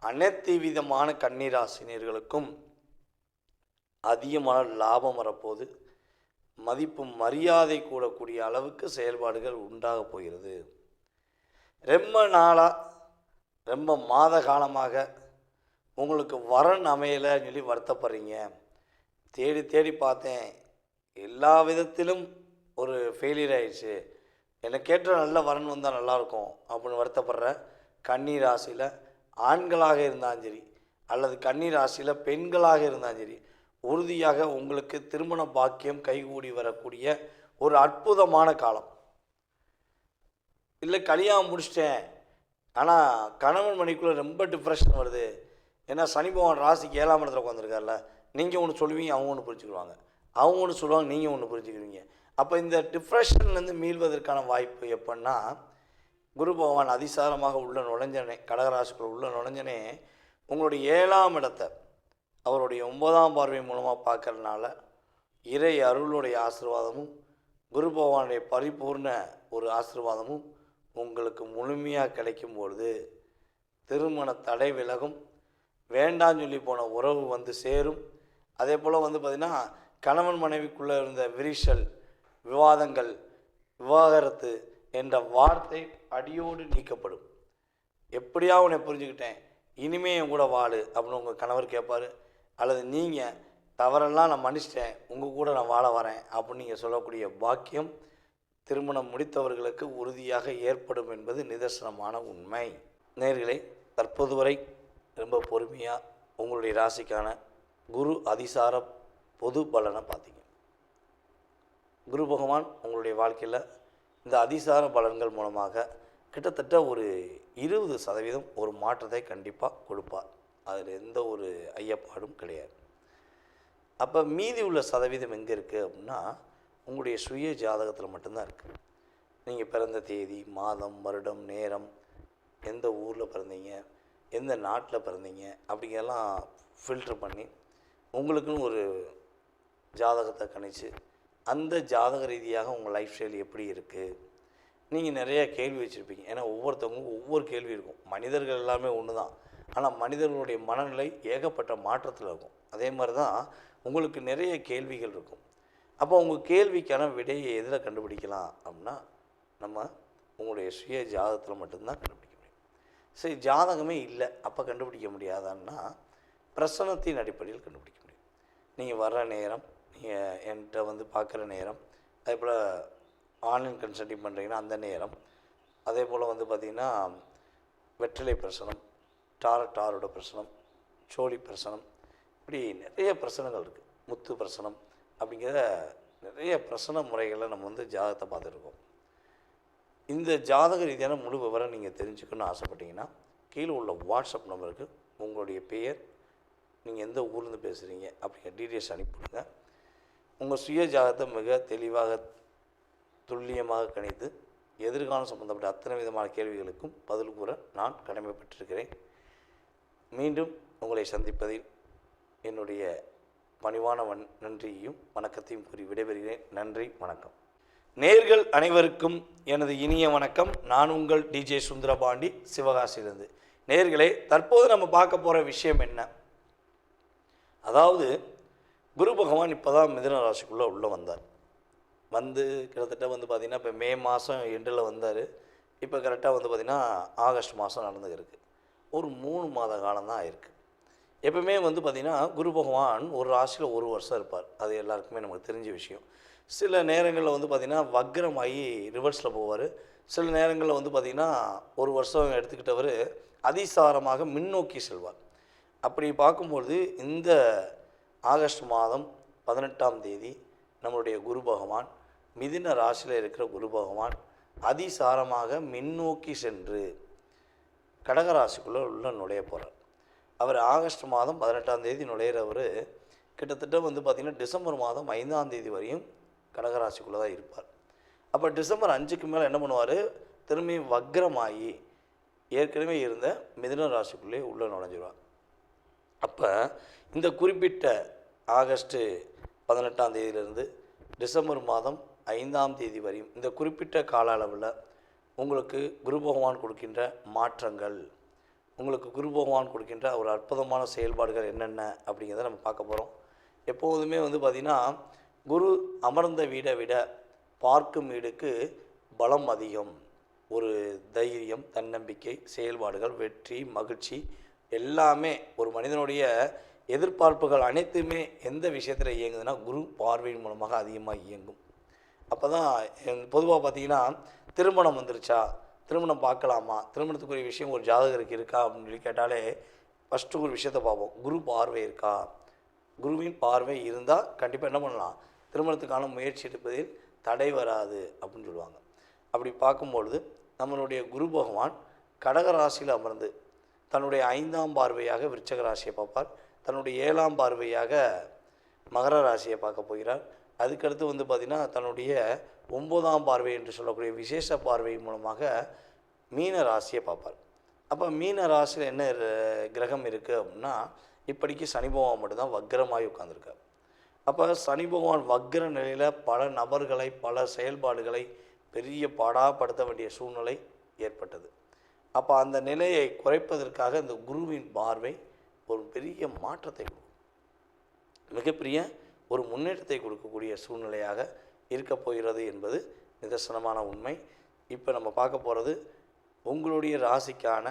அனைத்து விதமான கன்னிராசினியர்களுக்கும் அதிகமான லாபம் வரப்போது, மதிப்பு மரியாதை கூடக்கூடிய அளவுக்கு செயல்பாடுகள் உண்டாக போகிறது. ரொம்ப நாளாக, ரொம்ப மாத காலமாக உங்களுக்கு வரன் அமையலைன்னு சொல்லி வருத்தப்படுறீங்க. தேடி தேடி பார்த்தேன், எல்லா விதத்திலும் ஒரு ஃபெயிலியர் ஆயிடுச்சு, எனக்கு கேட்ட நல்ல வரன் வந்தால் நல்லாயிருக்கும் அப்படின்னு வருத்தப்படுற கன்னி ராசியில் ஆண்களாக இருந்தாலும் சரி, அல்லது கன்னி ராசியில் பெண்களாக இருந்தாலும் சரி, உறுதியாக உங்களுக்கு திருமண பாக்கியம் கைகூடி வரக்கூடிய ஒரு அற்புதமான காலம். இல்லை கல்யாணம் முடிச்சிட்டேன், ஆனால் கணவன் மனைவிக்குள்ளே ரொம்ப டிப்ரெஷன் வருது, ஏன்னா சனி பகவான் ராசிக்கு 7ஆம் இடத்துல உட்காந்துருக்கார்ல, நீங்கள் ஒன்று சொல்லுவீங்க, அவங்க ஒன்று புரிஞ்சுக்குவாங்க, அவங்க ஒன்று சொல்லுவாங்க, நீங்கள் ஒன்று புரிஞ்சுக்குவீங்க. அப்போ இந்த டிப்ரெஷன்லேருந்து மீள்வதற்கான வாய்ப்பு எப்படின்னா, குரு பகவான் அதிசாரமாக உள்ள நுழைஞ்சனே, கடகராசிக்குள்ள உள்ள நுழைஞ்சனே உங்களுடைய 7ஆம் இடத்தை அவருடைய 9ஆம் பார்வை மூலமாக பார்க்கறதுனால இறை அருளுடைய ஆசீர்வாதமும் குரு பகவானுடைய பரிபூர்ண ஒரு ஆசீர்வாதமும் உங்களுக்கு முழுமையாக கிடைக்கும் பொழுது திருமண தடை விலகும், வேண்டான்னு சொல்லி போன உறவு வந்து சேரும். அதே போல் வந்து பார்த்திங்கன்னா கணவன் மனைவிக்குள்ளே இருந்த விரிசல், விவாதங்கள், விவாகரத்து என்ற வார்த்தை அடியோடு நீக்கப்படும். எப்படியா உன்னை புரிஞ்சுக்கிட்டேன், இனிமே என் கூட வாழு அப்படின்னு உங்கள் கணவர் கேட்பார். அல்லது நீங்கள் தவறெல்லாம் நான் மன்னிச்சிட்டேன், உங்கள் கூட நான் வாழ வரேன் அப்படின்னு நீங்கள் சொல்லக்கூடிய பாக்கியம் திருமணம் முடித்தவர்களுக்கு உறுதியாக ஏற்படும் என்பது நிதர்சனமான உண்மை. நேயர்களே, தற்போது வரை ரொம்ப பொறுமையாக உங்களுடைய ராசிக்கான குரு அதிசார பொது பலனை பார்த்தீங்க. குரு பகவான் உங்களுடைய வாழ்க்கையில் இந்த அதிசார பலன்கள் மூலமாக கிட்டத்தட்ட ஒரு 20% ஒரு மாற்றத்தை கண்டிப்பாக கொடுப்பார். அதில் எந்த ஒரு ஐயப்பாடும் கிடையாது. அப்போ மீதி உள்ள சதவீதம் எங்கே இருக்குது அப்படின்னா, உங்களுடைய சுய ஜாதகத்தில் மட்டும்தான் இருக்குது. நீங்கள் பிறந்த தேதி, மாதம், வருடம், நேரம் எந்த ஊரில் பிறந்தீங்க, எந்த நாட்டில் பிறந்தீங்க அப்படிங்கிறதெல்லாம் ஃபில்டர் பண்ணி உங்களுக்குன்னு ஒரு ஜாதகத்தை கணிச்சு அந்த ஜாதக ரீதியாக உங்கள் லைஃப் ஸ்டைல் எப்படி இருக்குது. நீங்கள் நிறைய கேள்வி வச்சுருப்பீங்க. ஏன்னா ஒவ்வொருத்தவங்களுக்கும் ஒவ்வொரு கேள்வி இருக்கும். மனிதர்கள் எல்லாமே ஒன்று தான். ஆனால் மனிதர்களுடைய மனநிலை ஏகப்பட்ட மாற்றத்தில் இருக்கும். அதே மாதிரி தான் உங்களுக்கு நிறைய கேள்விகள் இருக்கும். அப்போ உங்கள் கேள்விக்கான விடையை எதில் கண்டுபிடிக்கலாம் அப்படின்னா, நம்ம உங்களுடைய சுய ஜாதகத்தில் மட்டும்தான் கண்டுபிடிக்க முடியும். சரி, ஜாதகமே இல்லை அப்போ கண்டுபிடிக்க முடியாதான்னா பிரசனத்தின் அடிப்படையில் கண்டுபிடிக்க முடியும். நீங்கள் வர்ற நேரம், நீங்கள் என்கிட்ட பார்க்குற நேரம், அதே போல் ஆன்லைன் கன்சல்டிங் பண்ணுறீங்கன்னா அந்த நேரம், அதே போல் பார்த்திங்கன்னா வெற்றிலை பிரசனம், டாரோட பிரசனம், சோழி பிரசனம், இப்படி நிறைய பிரசனங்கள் இருக்குது. முத்து பிரசனம் அப்படிங்கிற நிறைய பிரசன முறைகளை நம்ம ஜாதகத்தை பார்த்துருக்கோம். இந்த ஜாதக ரீதியான முழு விவரம் நீங்கள் தெரிஞ்சுக்கணும்னு ஆசைப்பட்டீங்கன்னா கீழே உள்ள வாட்ஸ்அப் நம்பருக்கு உங்களுடைய பெயர், நீங்கள் எந்த ஊர்லேருந்து பேசுகிறீங்க அப்படிங்கிற டீட்டெயில்ஸ் அனுப்பிவிடுங்க. உங்கள் சுய ஜாதகத்தை மிக தெளிவாக துல்லியமாக கணித்து எதிர்காலம் சம்பந்தப்பட்ட அத்தனை விதமான கேள்விகளுக்கும் பதில் கூற நான் கடமைப்பட்டிருக்கிறேன். மீண்டும் உங்களை சந்திப்பதில் என்னுடைய பணிவான நன்றியையும் வணக்கத்தையும் கூறி விடைபெறுகிறேன். நன்றி, வணக்கம். நேயர்கள் அனைவருக்கும் எனது இனிய வணக்கம். நான் உங்கள் டிஜே சுந்தரபாண்டி, சிவகாசியிலிருந்து. நேயர்களே, தற்போது நம்ம பார்க்க போகிற விஷயம் என்ன? அதாவது குரு பகவான் இப்போ தான் மிதுன ராசிக்குள்ளே உள்ளே வந்தார். கிட்டத்தட்ட பார்த்திங்கன்னா இப்போ மே மாதம் எண்டில் வந்தார். இப்போ கரெக்டாக பார்த்திங்கன்னா ஆகஸ்ட் மாதம் நடந்துருக்கு. ஒரு 3 மாத காலம்தான் ஆயிருக்கு. எப்பவுமே பார்த்திங்கன்னா குரு பகவான் ஒரு ராசியில் ஒரு வருஷம் இருப்பார். அது எல்லாருக்குமே நமக்கு தெரிஞ்ச விஷயம். சில நேரங்களில் பார்த்திங்கன்னா வக்ரமாகி ரிவர்ஸில் போவார். சில நேரங்களில் பார்த்திங்கன்னா ஒரு வருஷம் எடுத்துக்கிட்டவர் அதிசாரமாக முன்னோக்கி செல்வார். அப்படி பார்க்கும்பொழுது இந்த ஆகஸ்ட் மாதம் 18ஆம் தேதி நம்மளுடைய குரு பகவான், மிதுன ராசியில் இருக்கிற குரு பகவான் அதிசாரமாக முன்னோக்கி சென்று கடகராசிக்குள்ளே நுழைய போகிறார். அவர் ஆகஸ்ட் மாதம் 18ஆம் தேதி நுழையிறவர் கிட்டத்தட்ட பார்த்திங்கன்னா டிசம்பர் மாதம் 5ஆம் தேதி வரையும் கடகராசிக்குள்ளே தான் இருப்பார். அப்போ டிசம்பர் 5க்கு மேலே என்ன பண்ணுவார்? திரும்பியும் வக்ரமாகி ஏற்கனவே இருந்த மிதுன ராசிக்குள்ளே உள்ளே நுழைஞ்சிடுவார். அப்போ இந்த குறிப்பிட்ட ஆகஸ்ட்டு 18ஆம் தேதியிலிருந்து டிசம்பர் மாதம் 5ஆம் தேதி வரையும் இந்த குறிப்பிட்ட கால அளவில் உங்களுக்கு குரு பகவான் கொடுக்கின்ற மாற்றங்கள், உங்களுக்கு குரு பகவான் கொடுக்கின்ற ஒரு அற்புதமான செயல்பாடுகள் என்னென்ன அப்படிங்கிறத நம்ம பார்க்க போகிறோம். எப்போதுமே பார்த்திங்கன்னா குரு அமர்ந்த வீடை விட பார்க்கும் வீடுக்கு பலம் அதிகம். ஒரு தைரியம், தன்னம்பிக்கை, செயல்பாடுகள், வெற்றி, மகிழ்ச்சி எல்லாமே ஒரு மனிதனுடைய எதிர்பார்ப்புகள் அனைத்துமே எந்த விஷயத்தில் இயங்குதுன்னா குரு பார்வையின் மூலமாக அதிகமாக இயங்கும். அப்போ தான் பொதுவாக பார்த்திங்கன்னா திருமணம் வந்துருச்சா, திருமணம் பார்க்கலாமா, திருமணத்துக்குரிய விஷயம் ஒரு ஜாதகருக்கு இருக்கா அப்படின்னு சொல்லி கேட்டாலே ஃபஸ்ட்டு ஒரு விஷயத்தை பார்ப்போம். குரு பார்வை இருக்கா? குருவின் பார்வை இருந்தால் கண்டிப்பாக என்ன பண்ணலாம்? திருமணத்துக்கான முயற்சி எடுப்பதில் தடை வராது அப்படின்னு சொல்லுவாங்க. அப்படி பார்க்கும்பொழுது நம்மளுடைய குரு பகவான் கடகராசியில் அமர்ந்து தன்னுடைய 5ஆம் பார்வையாக விருச்சக ராசியை பார்ப்பார். தன்னுடைய 7ஆம் பார்வையாக மகர ராசியை பார்க்க போகிறார். அதுக்கடுத்து பார்த்திங்கன்னா தன்னுடைய 9ஆம் பார்வை என்று சொல்லக்கூடிய விசேஷ பார்வை மூலமாக மீன ராசியை பார்ப்பார். அப்போ மீன ராசியில் என்ன கிரகம் இருக்குது அப்படின்னா இப்படிக்கு சனி பகவான் மட்டும்தான் வக்ரமாகி உட்கார்ந்துருக்கார். அப்போ சனி பகவான் வக்ர நிலையில் பல நபர்களை, பல செயல்பாடுகளை பெரிய பாடாப்படுத்த வேண்டிய சூழ்நிலை ஏற்பட்டது. அப்போ அந்த நிலையை குறைப்பதற்காக இந்த குருவின் பார்வை ஒரு பெரிய மாற்றத்தை கொடுக்கும், மிகப்பெரிய ஒரு முன்னேற்றத்தை கொடுக்கக்கூடிய சூழ்நிலையாக இருக்க போகிறது என்பது நிதர்சனமான உண்மை. இப்போ நம்ம பார்க்க போகிறது உங்களுடைய ராசிக்கான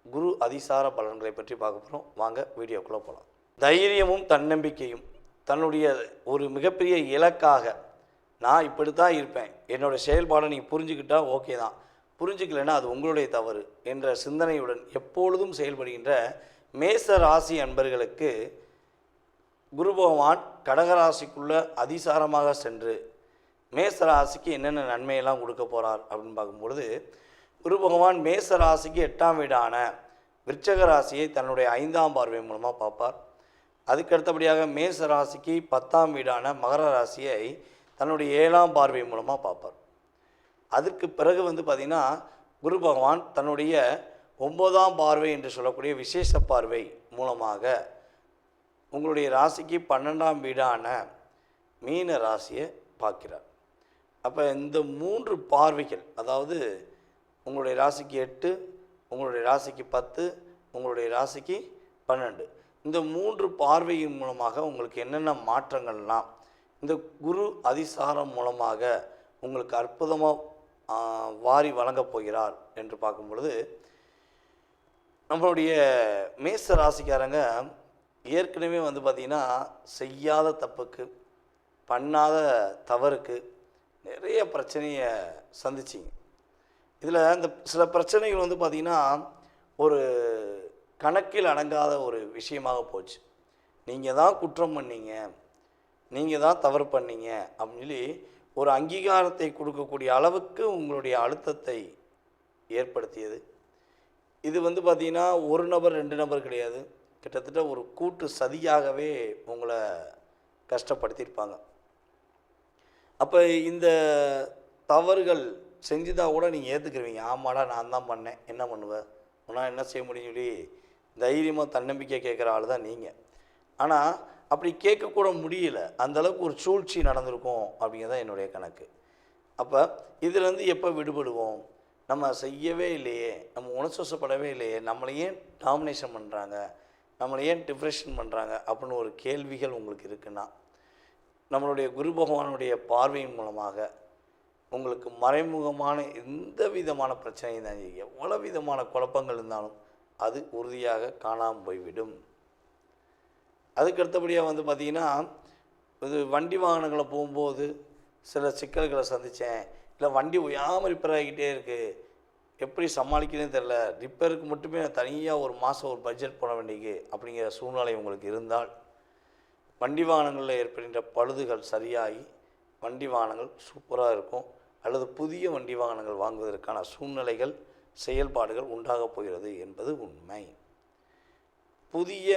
குரு அதிசார பலன்களை பற்றி பார்க்க போகிறோம். வாங்க வீடியோக்குள்ளே போகலாம். தைரியமும் தன்னம்பிக்கையும் தன்னுடைய ஒரு மிகப்பெரிய இலக்காக நான் இப்படி தான் இருப்பேன், என்னோடய செயல்பாடை நீங்கள் புரிஞ்சுக்கிட்டால் ஓகே தான், புரிஞ்சுக்கலைன்னா அது உங்களுடைய தவறு என்ற சிந்தனையுடன் எப்பொழுதும் செயல்படுகின்ற மேச ராசி அன்பர்களுக்கு குரு பகவான் கடகராசிக்குள்ளே அதிசாரமாக சென்று மேச ராசிக்கு என்னென்ன நன்மையெல்லாம் கொடுக்க போகிறார் அப்படின்னு பார்க்கும்பொழுது குரு பகவான் மேச ராசிக்கு 8ஆம் வீடான விருச்சக ராசியை தன்னுடைய 5ஆம் பார்வை மூலமாக பார்ப்பார். அதுக்கடுத்தபடியாக மேச ராசிக்கு 10ஆம் வீடான மகர ராசியை தன்னுடைய 7ஆம் பார்வை மூலமாக பார்ப்பார். அதுக்கு பிறகு பார்த்திங்கன்னா குரு பகவான் தன்னுடைய 9ஆம் பார்வை என்று சொல்லக்கூடிய விசேஷ பார்வை மூலமாக உங்களுடைய ராசிக்கு 12ஆம் வீடான மீன ராசியை பார்க்கிறார். அப்போ இந்த 3 பார்வைகள், அதாவது உங்களுடைய ராசிக்கு 8, உங்களுடைய ராசிக்கு 10, உங்களுடைய ராசிக்கு 12, இந்த 3 பார்வையின் மூலமாக உங்களுக்கு என்னென்ன மாற்றங்கள்லாம் இந்த குரு அதிசாரம் மூலமாக உங்களுக்கு அற்புதமாக வாரி வழங்கப் போகிறார் என்று பார்க்கும் பொழுது, நம்மளுடைய மேச ராசிக்காரங்க ஏற்கனவே பார்த்திங்கன்னா செய்யாத தப்புக்கு, பண்ணாத தவறுக்கு நிறைய பிரச்சனையை சந்திச்சிங்க. இதில் இந்த சில பிரச்சனைகள் பார்த்திங்கன்னா ஒரு கணக்கில் அடங்காத ஒரு விஷயமாக போச்சு. நீங்கள் தான் குற்றம் பண்ணீங்க, நீங்கள் தான் தவறு பண்ணீங்க அப்படின்னு சொல்லி ஒரு அங்கீகாரத்தை கொடுக்கக்கூடிய அளவுக்கு உங்களுடைய அழுத்தத்தை ஏற்படுத்தியது. இது பார்த்திங்கன்னா ஒரு நபர் 2 நபர் கிடையாது, கிட்டத்தட்ட ஒரு கூட்டு சதியாகவே உங்களை கஷ்டப்படுத்தியிருப்பாங்க. அப்போ இந்த தவறுகள் செஞ்சுதான் கூட நீங்கள் ஏற்றுக்குருவீங்க. ஆமாடா நான் தான் பண்ணேன், என்ன பண்ணுவேன், உன்னால் என்ன செய்ய முடியும் சொல்லி தைரியமாக தன்னம்பிக்கை கேட்குற ஆள் தான் நீங்கள். ஆனால் அப்படி கேட்கக்கூட முடியல, அந்தளவுக்கு ஒரு சூழ்ச்சி நடந்திருக்கும் அப்படிங்கிறதான் என்னுடைய கணக்கு. அப்போ இதுலேருந்து எப்போ விடுபடுவோம்? நம்ம செய்யவே இல்லையே, நம்ம உணர்ச்சிவசப்படவே இல்லையே, நம்மளை ஏன் டாமினேஷன் பண்ணுறாங்க, நம்மளை ஏன் டிப்ரெஷன் பண்ணுறாங்க அப்படின்னு ஒரு கேள்விகள் உங்களுக்கு இருக்குன்னா, நம்மளுடைய குரு பகவானுடைய பார்வையின் மூலமாக உங்களுக்கு மறைமுகமான எந்த விதமான பிரச்சனையும் தான், எவ்வளோ விதமான குழப்பங்கள் இருந்தாலும் அது உறுதியாக காணாமல் போய்விடும். அதுக்கு அடுத்தபடியாக பார்த்திங்கன்னா, இது வண்டி வாகனங்களை போகும்போது சில சிக்கல்களை சந்தித்தேன், இல்லை வண்டி ஓயாமல் ரிப்பேர் ஆகிக்கிட்டே இருக்குது, எப்படி சமாளிக்கிறதுன்னு தெரில, ரிப்பேருக்கு மட்டுமே தனியாக ஒரு மாதம் ஒரு பட்ஜெட் போட வேண்டியது அப்படிங்கிற சூழ்நிலை உங்களுக்கு இருந்தால், வண்டி வாகனங்களில் ஏற்படுகின்ற பழுதுகள் சரியாகி வண்டி வாகனங்கள் சூப்பராக இருக்கும், அல்லது புதிய வண்டி வாகனங்கள் வாங்குவதற்கான சூழ்நிலைகள் செயல்பாடுகள் உண்டாகப் போகிறது என்பது உண்மை. புதிய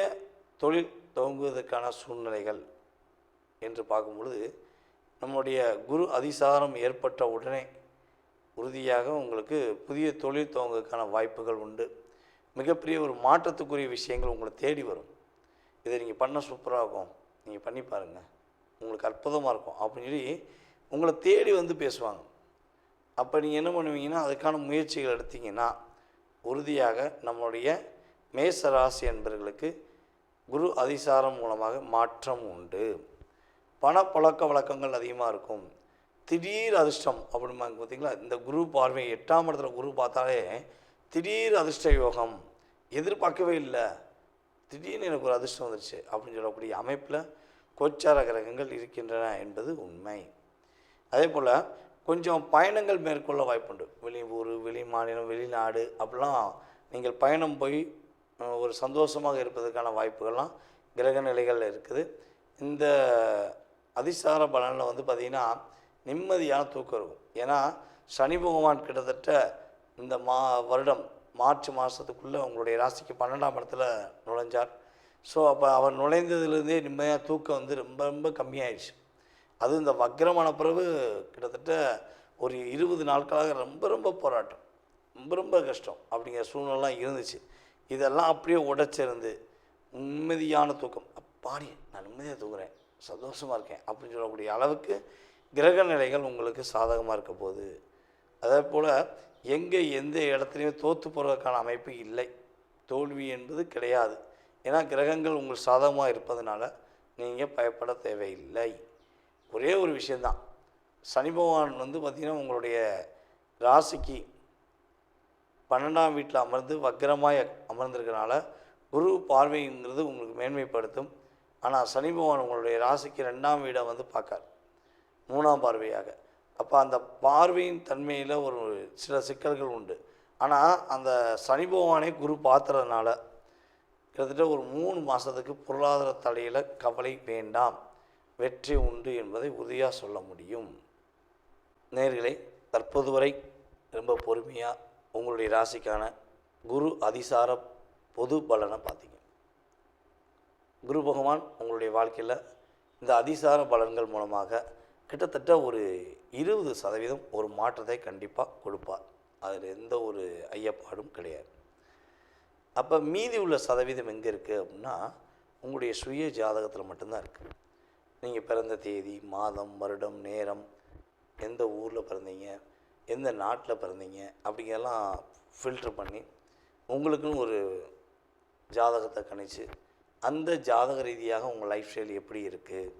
தொழில் துவங்குவதற்கான சூழ்நிலைகள் என்று பார்க்கும் பொழுது, நம்முடைய குரு அதிசாரம் ஏற்பட்ட உடனே உறுதியாக உங்களுக்கு புதிய தொழில் துவங்குவதற்கான வாய்ப்புகள் உண்டு. மிகப்பெரிய ஒரு மாற்றத்துக்குரிய விஷயங்கள் உங்களை தேடி வரும். இதை நீங்கள் பண்ண சூப்பராக இருக்கும், நீங்கள் பண்ணி பாருங்கள், உங்களுக்கு அற்புதமாக இருக்கும் அப்படின்னு சொல்லி உங்களை தேடி பேசுவாங்க. அப்போ நீங்கள் என்ன பண்ணுவீங்கன்னா, அதுக்கான முயற்சிகள் எடுத்தீங்கன்னா உறுதியாக நம்மளுடைய மேச ராசி என்பவர்களுக்கு குரு அதிசாரம் மூலமாக மாற்றம் உண்டு. பணப்பழக்க வழக்கங்கள் அதிகமாக இருக்கும். திடீர் அதிர்ஷ்டம் அப்படிம்பாங்க பார்த்திங்களா, இந்த குரு பார்வை 8ஆம் இடத்துல குரு பார்த்தாலே திடீர் அதிர்ஷ்ட யோகம், எதிர்பார்க்கவே இல்லை, திடீர்னு எனக்கு ஒரு அதிர்ஷ்டம் வந்துடுச்சு அப்படின்னு சொல்லக்கூடிய அமைப்பில் கோச்சார கிரகங்கள் இருக்கின்றன என்பது உண்மை. அதே போல் கொஞ்சம் பயணங்கள் மேற்கொள்ள வாய்ப்புண்டு. வெளியூர், வெளி மாநிலம், வெளிநாடு அப்படிலாம் நீங்கள் பயணம் போய் ஒரு சந்தோஷமாக இருப்பதற்கான வாய்ப்புகள்லாம் கிரக நிலைகளில் இருக்குது. இந்த அதிசார பலனில் பார்த்திங்கன்னா நிம்மதியான தூக்கம் இருக்கும். ஏன்னா சனி பகவான் கிட்டத்தட்ட இந்த வருடம் மார்ச் மாதத்துக்குள்ளே உங்களுடைய ராசிக்கு 12ஆம் இடத்துல நுழைஞ்சார். ஸோ அப்போ அவர் நுழைந்ததுலேருந்தே நிம்மதியாக தூக்கம் ரொம்ப ரொம்ப கம்மியாயிடுச்சு. அதுவும் இந்த வக்ரமான பிறகு கிட்டத்தட்ட ஒரு 20 நாட்களாக ரொம்ப ரொம்ப போராட்டம், ரொம்ப ரொம்ப கஷ்டம் அப்படிங்கிற சூழ்நிலாம் இருந்துச்சு. இதெல்லாம் அப்படியே உடைச்சிருந்து நிம்மதியான தூக்கம், அப்பாடி நான் நிம்மதியாக தூங்குறேன், சந்தோஷமாக இருக்கேன் அப்படின்னு சொல்லக்கூடிய அளவுக்கு கிரக நிலைகள் உங்களுக்கு சாதகமாக இருக்க போகுது. அதே போல் எங்கே எந்த இடத்துலையும் தோற்று போகிறதுக்கான அமைப்பு இல்லை, தோல்வி என்பது கிடையாது. ஏன்னா கிரகங்கள் உங்களுக்கு சாதகமாக இருப்பதனால நீங்கள் பயப்பட தேவையில்லை. ஒரே ஒரு விஷயந்தான், சனி பகவான் பார்த்திங்கன்னா உங்களுடைய ராசிக்கு 12ஆம் வீட்டில் அமர்ந்து வக்ரமாய் அமர்ந்திருக்கிறனால குரு பார்வைங்கிறது உங்களுக்கு மேன்மைப்படுத்தும். ஆனால் சனி பகவான் உங்களுடைய ராசிக்கு 2ஆம் வீடை பார்க்கார் 3ஆம் பார்வையாக. அப்போ அந்த பார்வையின் தன்மையில் ஒரு சில சிக்கல்கள் உண்டு. ஆனால் அந்த சனி பகவானை குரு பார்த்துறதுனால கிட்டத்தட்ட ஒரு 3 மாதத்துக்கு பொருளாதார தடையில் கவலை வேண்டாம், வெற்றி உண்டு என்பதை உறுதியாக சொல்ல முடியும். நேயர்களே, தற்போது வரை ரொம்ப பொறுமையாக உங்களுடைய ராசிக்கான குரு அதிசார பொது பலனை பார்த்தீங்க. குரு பகவான் உங்களுடைய வாழ்க்கையில் இந்த அதிசார பலன்கள் மூலமாக கிட்டத்தட்ட ஒரு 20% ஒரு மாற்றத்தை கண்டிப்பாக கொடுப்பார். அதில் எந்த ஒரு ஐயப்பாடும் கிடையாது. அப்போ மீதி உள்ள சதவீதம் எங்கே இருக்குது அப்படின்னா உங்களுடைய சுய ஜாதகத்தில் மட்டும்தான் இருக்குது. நீங்கள் பிறந்த தேதி, மாதம், வருடம், நேரம், எந்த ஊரில் பிறந்தீங்க, எந்த நாட்டில் பிறந்தீங்க அப்படிங்கெல்லாம் ஃபில்ட்ரு பண்ணி உங்களுக்குன்னு ஒரு ஜாதகத்தை கணிச்சு அந்த ஜாதக ரீதியாக உங்கள் லைஃப் ஸ்டைல் எப்படி இருக்குது.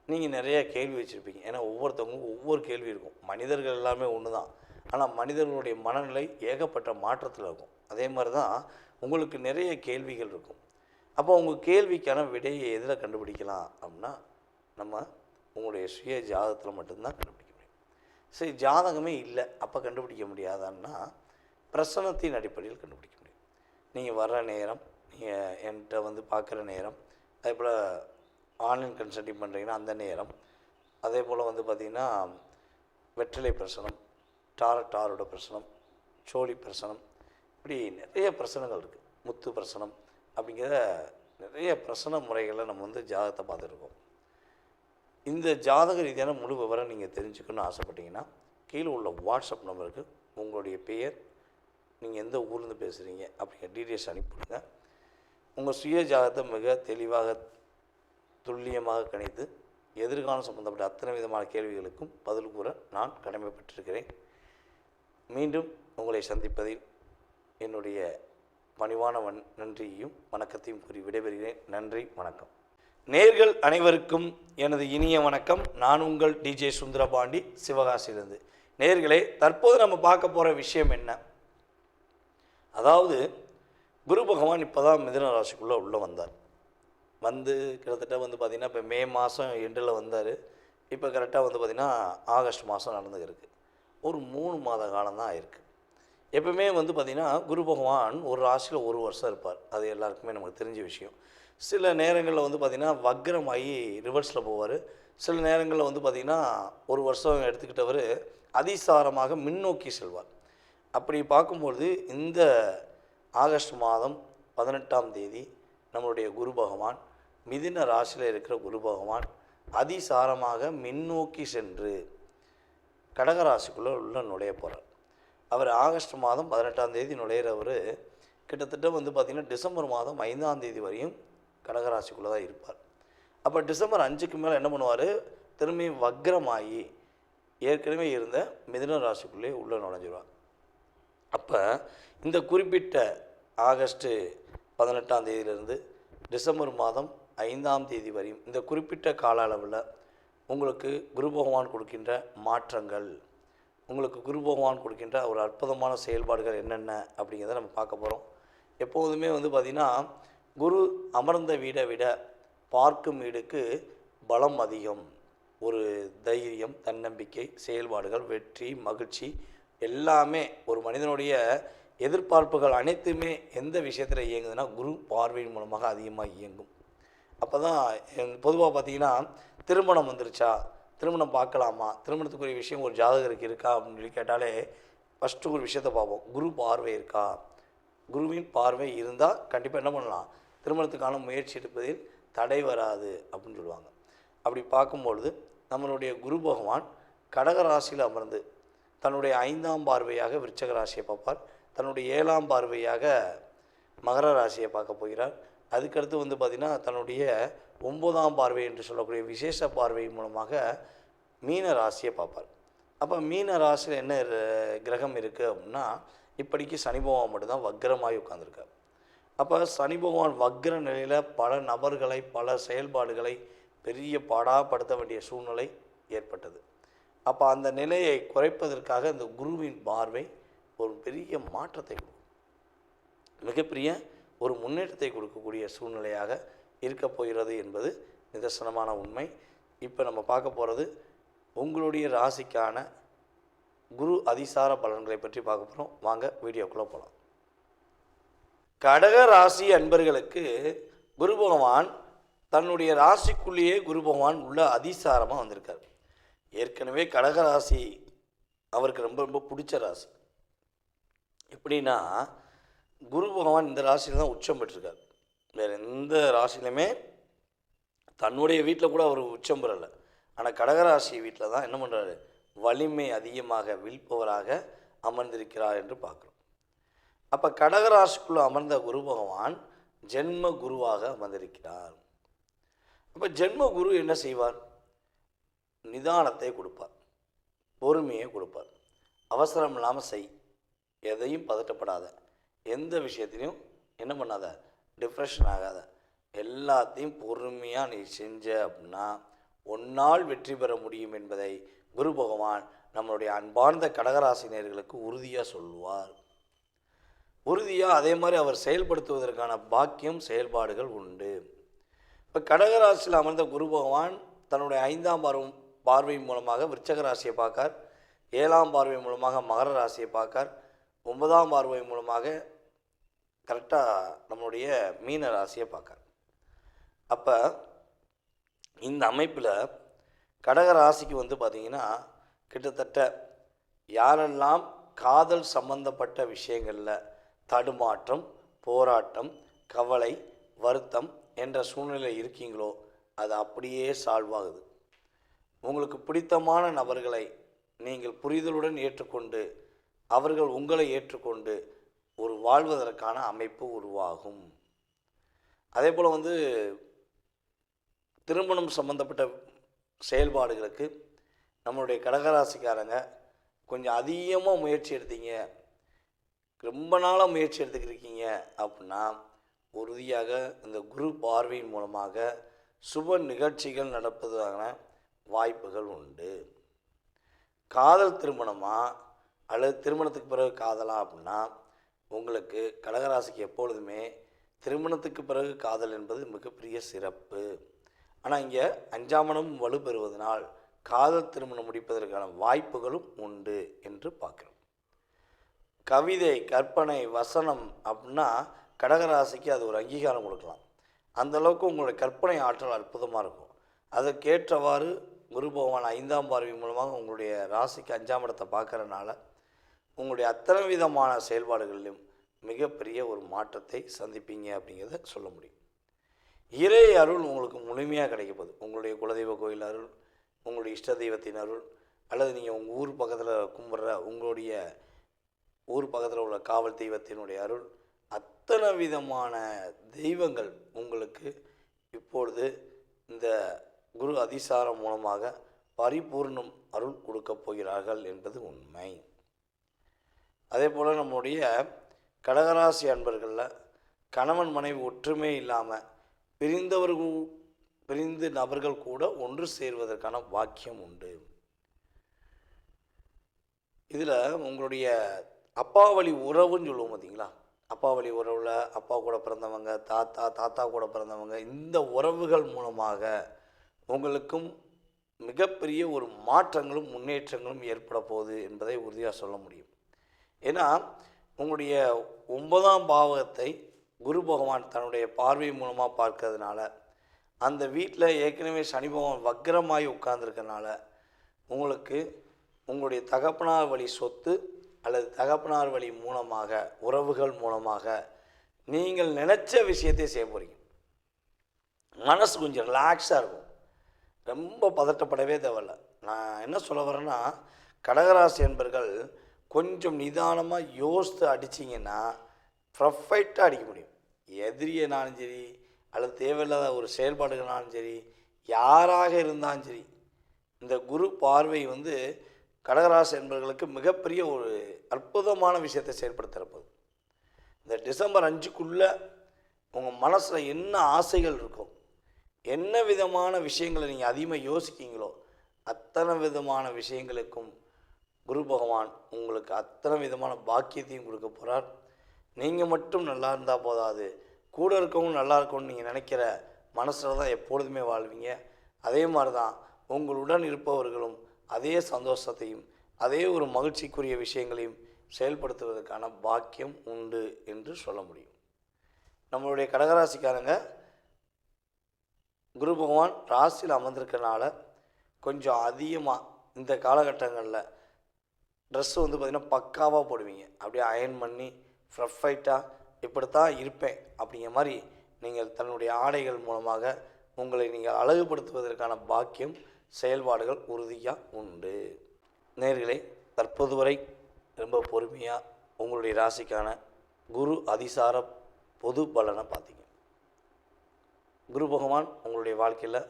நீங்கள் நிறையா கேள்வி வச்சுருப்பீங்க. ஏன்னா ஒவ்வொருத்தவங்களுக்கும் ஒவ்வொரு கேள்வி இருக்கும். மனிதர்கள் எல்லாமே ஒன்று தான், ஆனால் மனிதர்களுடைய மனநிலை ஏகப்பட்ட மாற்றத்தில் இருக்கும். அதே மாதிரி தான் உங்களுக்கு நிறைய கேள்விகள் இருக்கும். அப்போ உங்கள் கேள்விக்கான விடையை எதில் கண்டுபிடிக்கலாம் அப்படின்னா நம்ம உங்களுடைய சுய ஜாதகத்தில் மட்டும்தான் கண்டுபிடிக்க முடியும். சரி, ஜாதகமே இல்லை அப்போ கண்டுபிடிக்க முடியாதான்னா பிரசனத்தின் அடிப்படையில் கண்டுபிடிக்க முடியும். நீங்கள் வர்ற நேரம், நீங்கள் என்கிட்ட வந்து பார்க்குற நேரம், அதே போல் ஆன்லைன் கன்சல்டிங் பண்ணுறீங்கன்னா அந்த நேரம், அதே போல் வந்து பார்த்திங்கன்னா வெற்றிலை பிரசனம், டாரோட பிரசனம், சோழி பிரசனம், இப்படி நிறைய பிரசனங்கள் இருக்குது. முத்து பிரசனம் அப்படிங்கிற நிறைய பிரசன முறைகளை நம்ம வந்து ஜாதகத்தை பார்த்துருக்கோம். இந்த ஜாதக ரீதியான முழு விவரம் நீங்கள் தெரிஞ்சுக்கணும்னு ஆசைப்பட்டீங்கன்னா கீழே உள்ள வாட்ஸ்அப் நம்பருக்கு உங்களுடைய பெயர், நீங்கள் எந்த ஊர்லேருந்து பேசுகிறீங்க அப்படிங்கிற டீட்டெயில்ஸ் அனுப்பிவிடுங்க. உங்கள் சுய ஜாதகத்தை மிக தெளிவாக துல்லியமாக கணித்து எதிர்காலம் சம்பந்தப்பட்ட அத்தனை விதமான கேள்விகளுக்கும் பதில் கூற நான் கடமைப்பட்டிருக்கிறேன். மீண்டும் உங்களை சந்திப்பதில் என்னுடைய பணிவான நன்றியையும் வணக்கத்தையும் கூறி விடைபெறுகிறேன். நன்றி, வணக்கம். நேர்கள் அனைவருக்கும் எனது இனிய வணக்கம். நான் உங்கள் டிஜே சுந்தரபாண்டி, சிவகாசியிலிருந்து. நேர்களே, தற்போது நம்ம பார்க்க போகிற விஷயம் என்ன, அதாவது குரு பகவான் இப்போ தான் மிதுன ராசிக்குள்ளே உள்ளே வந்தார். வந்து கிட்டத்தட்ட வந்து பார்த்திங்கன்னா இப்போ மே மாதம் எண்டில் வந்தார். இப்போ கரெக்டாக வந்து பார்த்திங்கன்னா ஆகஸ்ட் மாதம் நடந்துருக்கு. ஒரு 3 மாத காலம் தான் ஆயிருக்கு. எப்பவுமே வந்து பார்த்திங்கன்னா குரு பகவான் ஒரு ராசியில் ஒரு வருஷம் இருப்பார். அது எல்லாருக்குமே நமக்கு தெரிஞ்ச விஷயம். சில நேரங்களில் வந்து பார்த்திங்கன்னா வக்ரமாகி ரிவர்ஸில் போவார். சில நேரங்களில் வந்து பார்த்திங்கன்னா ஒரு வருஷம் எடுத்துக்கிட்டவர் அதிசாரமாக முன்னோக்கி செல்வார். அப்படி பார்க்கும்பொழுது இந்த ஆகஸ்ட் மாதம் 18ஆம் தேதி நம்மளுடைய குரு பகவான், மிதுன ராசியில் இருக்கிற குரு பகவான் அதிசாரமாக முன்னோக்கி சென்று கடகராசிக்குள்ளே உள்ள நுழைய போகிறார். அவர் ஆகஸ்ட் மாதம் 18ஆம் தேதி நுழையிறவர் கிட்டத்தட்ட வந்து பார்த்திங்கன்னா டிசம்பர் மாதம் 5ஆம் தேதி வரையும் கடகராசிக்குள்ளே தான் இருப்பார். அப்போ டிசம்பர் 5க்கு மேலே என்ன பண்ணுவார், திரும்பியும் வக்ரமாகி ஏற்கனவே இருந்த மிதுன ராசிக்குள்ளே உள்ளே நுழைஞ்சிடுவார். அப்போ இந்த குறிப்பிட்ட ஆகஸ்ட்டு 18ஆம் தேதியிலிருந்து டிசம்பர் மாதம் 5ஆம் தேதி வரையும் இந்த குறிப்பிட்ட கால அளவில் உங்களுக்கு குரு பகவான் கொடுக்கின்ற மாற்றங்கள், உங்களுக்கு குரு பகவான் கொடுக்கின்ற ஒரு அற்புதமான செயல்பாடுகள் என்னென்ன அப்படிங்கிறத நம்ம பார்க்க போகிறோம். எப்போதுமே வந்து பார்த்திங்கன்னா குரு அமர்ந்த வீடை விட பார்க்கும் வீடுக்கு பலம் அதிகம். ஒரு தைரியம், தன்னம்பிக்கை, செயல்பாடுகள், வெற்றி, மகிழ்ச்சி எல்லாமே ஒரு மனிதனுடைய எதிர்பார்ப்புகள் அனைத்துமே எந்த விஷயத்தில் இயங்குதுன்னா குரு பார்வையின் மூலமாக அதிகமாக இயங்கும். அப்போ தான் பொதுவாக பார்த்திங்கன்னா திருமணம் வந்துருச்சா, திருமணம் பார்க்கலாமா, திருமணத்துக்குரிய விஷயம் ஒரு ஜாதகருக்கு இருக்கா அப்படின்னு சொல்லி கேட்டாலே ஃபஸ்ட்டு ஒரு விஷயத்தை பார்ப்போம், குரு பார்வை இருக்கா. குருவின் பார்வை இருந்தால் கண்டிப்பாக என்ன பண்ணலாம், திருமணத்துக்கான முயற்சி எடுப்பதில் தடை வராது அப்படின்னு சொல்லுவாங்க. அப்படி பார்க்கும்பொழுது நம்மளுடைய குரு பகவான் கடகராசியில் அமர்ந்து தன்னுடைய 5ஆம் பார்வையாக விருச்சக ராசியை பார்ப்பார். தன்னுடைய 7ஆம் பார்வையாக மகர ராசியை பார்க்க போகிறார். அதுக்கடுத்து வந்து பார்த்திங்கன்னா தன்னுடைய 9ஆம் பார்வை என்று சொல்லக்கூடிய விசேஷ பார்வை மூலமாக மீன ராசியை பார்ப்பார். அப்போ மீன ராசியில் என்ன கிரகம் இருக்குது அப்படின்னா இப்படிக்கு சனி பகவான் மட்டும்தான் வக்ரமாகி உட்கார்ந்துருக்கார். அப்போ சனி பகவான் வக்ர நிலையில் பல நபர்களை, பல செயல்பாடுகளை பெரிய பாடாப்படுத்த வேண்டிய சூழ்நிலை ஏற்பட்டது. அப்போ அந்த நிலையை குறைப்பதற்காக இந்த குருவின் பார்வை ஒரு பெரிய மாற்றத்தை கொடுக்கும், மிகப்பெரிய ஒரு முன்னேற்றத்தை கொடுக்கக்கூடிய சூழ்நிலையாக இருக்க போகிறது என்பது நிதர்சனமான உண்மை. இப்போ நம்ம பார்க்க போகிறது உங்களுடைய ராசிக்கான குரு அதிசார பலன்களை பற்றி பார்க்க போகிறோம். வாங்க வீடியோக்குள்ளே போகலாம். கடக ராசி அன்பர்களுக்கு குரு பகவான் தன்னுடைய ராசிக்குள்ளேயே குரு பகவான் உள்ள அதிசாரமாக வந்திருக்கார். ஏற்கனவே கடக ராசி அவருக்கு ரொம்ப ரொம்ப பிடிச்ச ராசி. எப்படின்னா குரு பகவான் இந்த ராசியில் தான் உச்சம் பெற்றிருக்கார். வேறு எந்த ராசியிலுமே தன்னுடைய வீட்டில் கூட அவர் உச்சம் பெறலை. ஆனால் கடகராசி வீட்டில் தான் என்ன பண்ணுறாரு, வலிமை அதிகமாக, வில்பவராக அமர்ந்திருக்கிறார் என்று பார்க்குறோம். அப்போ கடகராசிக்குள்ளே அமர்ந்த குரு பகவான் ஜென்ம குருவாக அமர்ந்திருக்கிறார். அப்போ ஜென்ம குரு என்ன செய்வார்? நிதானத்தை கொடுப்பார், பொறுமையை கொடுப்பார். அவசரம் இல்லாமல் செய், எதையும் பதட்டப்படாத, எந்த விஷயத்திலையும் என்ன பண்ணாத, டிப்ரெஷன் ஆகாத, எல்லாத்தையும் பொறுமையாக நீ செஞ்ச அப்படின்னா ஒன்னால் வெற்றி பெற முடியும் என்பதை குரு பகவான் நம்மளுடைய அன்பார்ந்த கடகராசினியர்களுக்கு உறுதியாக சொல்லுவார். உறுதியாக அதே மாதிரி அவர் செயல்படுத்துவதற்கான பாக்கியம் செயல்பாடுகள் உண்டு. இப்போ கடகராசியில் அமர்ந்த குரு பகவான் தன்னுடைய 5ஆம் பார்வை மூலமாக விருச்சக ராசியை பார்க்கார், 7ஆம் பார்வை மூலமாக மகர ராசியை பார்க்கார், 9ஆம் பார்வை மூலமாக கரெக்டாக நம்மளுடைய மீன ராசியை பார்க்கார். அப்போ இந்த அமைப்பில் கடக ராசிக்கு பார்த்திங்கன்னா கிட்டத்தட்ட யாரெல்லாம் காதல் சம்பந்தப்பட்ட விஷயங்களில் தடுமாற்றம், போராட்டம், கவலை, வருத்தம் என்ற சூழ்நிலை இருக்கீங்களோ அது அப்படியே சால்வ் ஆகுது. உங்களுக்கு பிடித்தமான நபர்களை நீங்கள் புரிதலுடன் ஏற்றுக்கொண்டு அவர்கள் உங்களை ஏற்றுக்கொண்டு ஒரு வாழ்வதற்கான அமைப்பு உருவாகும். அதே போல் திருமணம் சம்பந்தப்பட்ட செயல்பாடுகளுக்கு நம்மளுடைய கடகராசிக்காரங்க கொஞ்சம் அதிகமாக முயற்சி எடுத்தீங்க, ரொம்ப நாளாக முயற்சி எடுத்துக்கிருக்கீங்க அப்படின்னா உறுதியாக இந்த குரு பார்வையின் மூலமாக சுப நிகழ்ச்சிகள் நடப்பதற்கான வாய்ப்புகள் உண்டு. காதல் திருமணமா அல்லது திருமணத்துக்கு பிறகு காதலா அப்படின்னா உங்களுக்கு கடகராசிக்கு எப்பொழுதுமே திருமணத்துக்கு பிறகு காதல் என்பது மிகப்பெரிய சிறப்பு. ஆனால் இங்கே 5ஆம் இடம் வலுப்பெறுவதனால் காதல் திருமணம் முடிப்பதற்கான வாய்ப்புகளும் உண்டு என்று பார்க்குறோம். கவிதை, கற்பனை, வசனம் அப்படின்னா கடகராசிக்கு அது ஒரு அங்கீகாரம் கொடுக்கலாம். அந்தளவுக்கு உங்களுடைய கற்பனை ஆற்றல் அற்புதமாக இருக்கும். அதற்கேற்றவாறு குரு பகவான் 5ஆம் பார்வை மூலமாக உங்களுடைய ராசிக்கு 5ஆம் இடத்தை பார்க்கறதுனால உங்களுடைய அத்தனை விதமான செயல்பாடுகளிலும் மிகப்பெரிய ஒரு மாற்றத்தை சந்திப்பீங்க அப்படிங்கிறத சொல்ல முடியும். இறை அருள் உங்களுக்கு முழுமையாக கிடைக்கப்போகுது. உங்களுடைய குலதெய்வ கோயில் அருள், உங்களுடைய இஷ்ட தெய்வத்தின் அருள், அல்லது நீங்கள் உங்கள் ஊர் பக்கத்தில் கும்பிட்ற உங்களுடைய ஊர் பக்கத்தில் உள்ள காவல் தெய்வத்தினுடைய அருள், அத்தனை விதமான தெய்வங்கள் உங்களுக்கு இப்பொழுது இந்த குரு அதிசாரம் மூலமாக பரிபூர்ணம் அருள் கொடுக்கப் போகிறார்கள் என்பது உண்மை. அதே போல் நம்முடைய கடகராசி அன்பர்களில் கணவன் மனைவி ஒற்றுமை இல்லாமல் பிரிந்த நபர்கள் கூட ஒன்று சேர்வதற்கான பாக்கியம் உண்டு. இதில் உங்களுடைய அப்பா வழி உறவுன்னு சொல்லுவோம் பார்த்தீங்களா, அப்பா வழி உறவில் அப்பா கூட பிறந்தவங்க, தாத்தா கூட பிறந்தவங்க, இந்த உறவுகள் மூலமாக உங்களுக்கும் மிகப்பெரிய ஒரு மாற்றங்களும் முன்னேற்றங்களும் ஏற்பட போகுது என்பதை உறுதியாக சொல்ல முடியும். ஏன்னா உங்களுடைய 9ஆம் பாவகத்தை குரு பகவான் தன்னுடைய பார்வை மூலமாக பார்க்கறதுனால அந்த வீட்டில் ஏற்கனவே சனி பகவான் வக்ரமாகி உட்கார்ந்துருக்கனால உங்களுக்கு உங்களுடைய தகப்பனார் வழி சொத்து அல்லது தகப்பனார் வழி மூலமாக உறவுகள் மூலமாக நீங்கள் நினச்ச விஷயத்தை செய்ய போகிறீங்க. மனசு கொஞ்சம் ரிலாக்ஸாக இருக்கும், ரொம்ப பதட்டப்படவே தேவையில்ல. நான் என்ன சொல்ல வரேன்னா, கடகராசி என்பர்கள் கொஞ்சம் நிதானமாக யோசித்து அடிச்சிங்கன்னா ப்ரொஃபைட்டாக அடிக்க முடியும். எதிரியனாலும் சரி அல்லது தேவையில்லாத ஒரு செயல்பாடுகளாலும் சரி, யாராக இருந்தாலும் சரி, இந்த குரு பார்வை கடகராசி என்பவர்களுக்கு மிகப்பெரிய ஒரு அற்புதமான விஷயத்தை செயல்படுத்துகிறப்போது. இந்த டிசம்பர் 5க்குள்ளே உங்கள் மனசில் என்ன ஆசைகள் இருக்கும், என்ன விதமான விஷயங்களை நீங்கள் அதிகமாக யோசிக்கீங்களோ அத்தனை விதமான விஷயங்களுக்கும் குரு பகவான் உங்களுக்கு அத்தனை விதமான பாக்கியத்தையும் கொடுக்க போகிறார். நீங்கள் மட்டும் நல்லா இருந்தால் போதாது, கூட இருக்கவும் நல்லா இருக்கும்னு நீங்கள் நினைக்கிற மனசில் தான் எப்பொழுதுமே வாழ்வீங்க. அதே மாதிரி தான் உங்களுடன் இருப்பவர்களும் அதே சந்தோஷத்தையும் அதே ஒரு மகிழ்ச்சிக்குரிய விஷயங்களையும் செயல்படுத்துவதற்கான பாக்கியம் உண்டு என்று சொல்ல முடியும். நம்மளுடைய கடகராசிக்காரங்க குரு பகவான் ராசியில் அமர்ந்திருக்கனால கொஞ்சம் அதிகமாக இந்த காலகட்டங்களில் ட்ரெஸ்ஸு பார்த்திங்கன்னா பக்காவாக போடுவீங்க. அப்படியே அயர்ன் பண்ணி ப்ரொஃபைட்டாக இப்படித்தான் இருப்பேன் அப்படிங்கிற மாதிரி நீங்கள் தன்னுடைய ஆடைகள் மூலமாக உங்களை நீங்கள் அழகுபடுத்துவதற்கான பாக்கியம் செயல்பாடுகள் உறுதியாக உண்டு. நேயர்களே, தற்போது வரை ரொம்ப பொறுமையாக உங்களுடைய ராசிக்கான குரு அதிசார பொது பலனை பார்த்தீங்க. குரு பகவான் உங்களுடைய வாழ்க்கையில்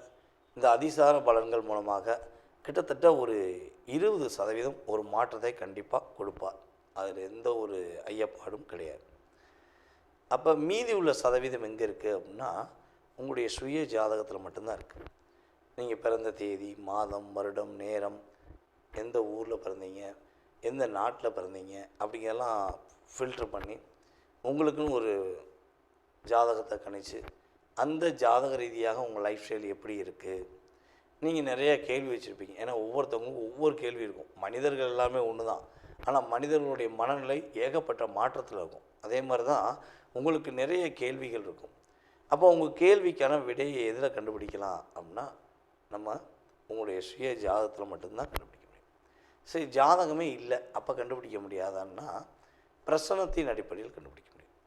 இந்த அதிசார பலன்கள் மூலமாக கிட்டத்தட்ட ஒரு 20% ஒரு மாற்றத்தை கண்டிப்பாக கொடுப்பார். அதில் எந்த ஒரு ஐயப்பாடும் கிடையாது. அப்போ மீதி உள்ள சதவீதம் எங்கே இருக்குது அப்படின்னா உங்களுடைய சுய ஜாதகத்தில் மட்டும்தான் இருக்குது. நீங்கள் பிறந்த தேதி, மாதம், வருடம், நேரம், எந்த ஊரில் பிறந்தீங்க, எந்த நாட்டில் பிறந்தீங்க அப்படிங்கிறதெல்லாம் ஃபில்ட்ரு பண்ணி உங்களுக்குன்னு ஒரு ஜாதகத்தை கணிச்சு அந்த ஜாதக ரீதியாக உங்கள் லைஃப் ஸ்டைல் எப்படி இருக்குது. நீங்கள் நிறைய கேள்வி வச்சுருப்பீங்க. ஏன்னா ஒவ்வொருத்தவங்களுக்கும் ஒவ்வொரு கேள்வி இருக்கும். மனிதர்கள் எல்லாமே ஒன்று தான். ஆனால் மனிதர்களுடைய மனநிலை ஏகப்பட்ட மாற்றத்தில் இருக்கும். அதே மாதிரி தான் உங்களுக்கு நிறைய கேள்விகள் இருக்கும். அப்போ உங்கள் கேள்விக்கான விடையை எதில் கண்டுபிடிக்கலாம் அப்படின்னா நம்ம உங்களுடைய சுய ஜாதகத்தில் மட்டும்தான் கண்டுபிடிக்க முடியும். சரி, ஜாதகமே இல்லை அப்போ கண்டுபிடிக்க முடியாதான்னா பிரசனத்தின் அடிப்படையில் கண்டுபிடிக்க முடியும்.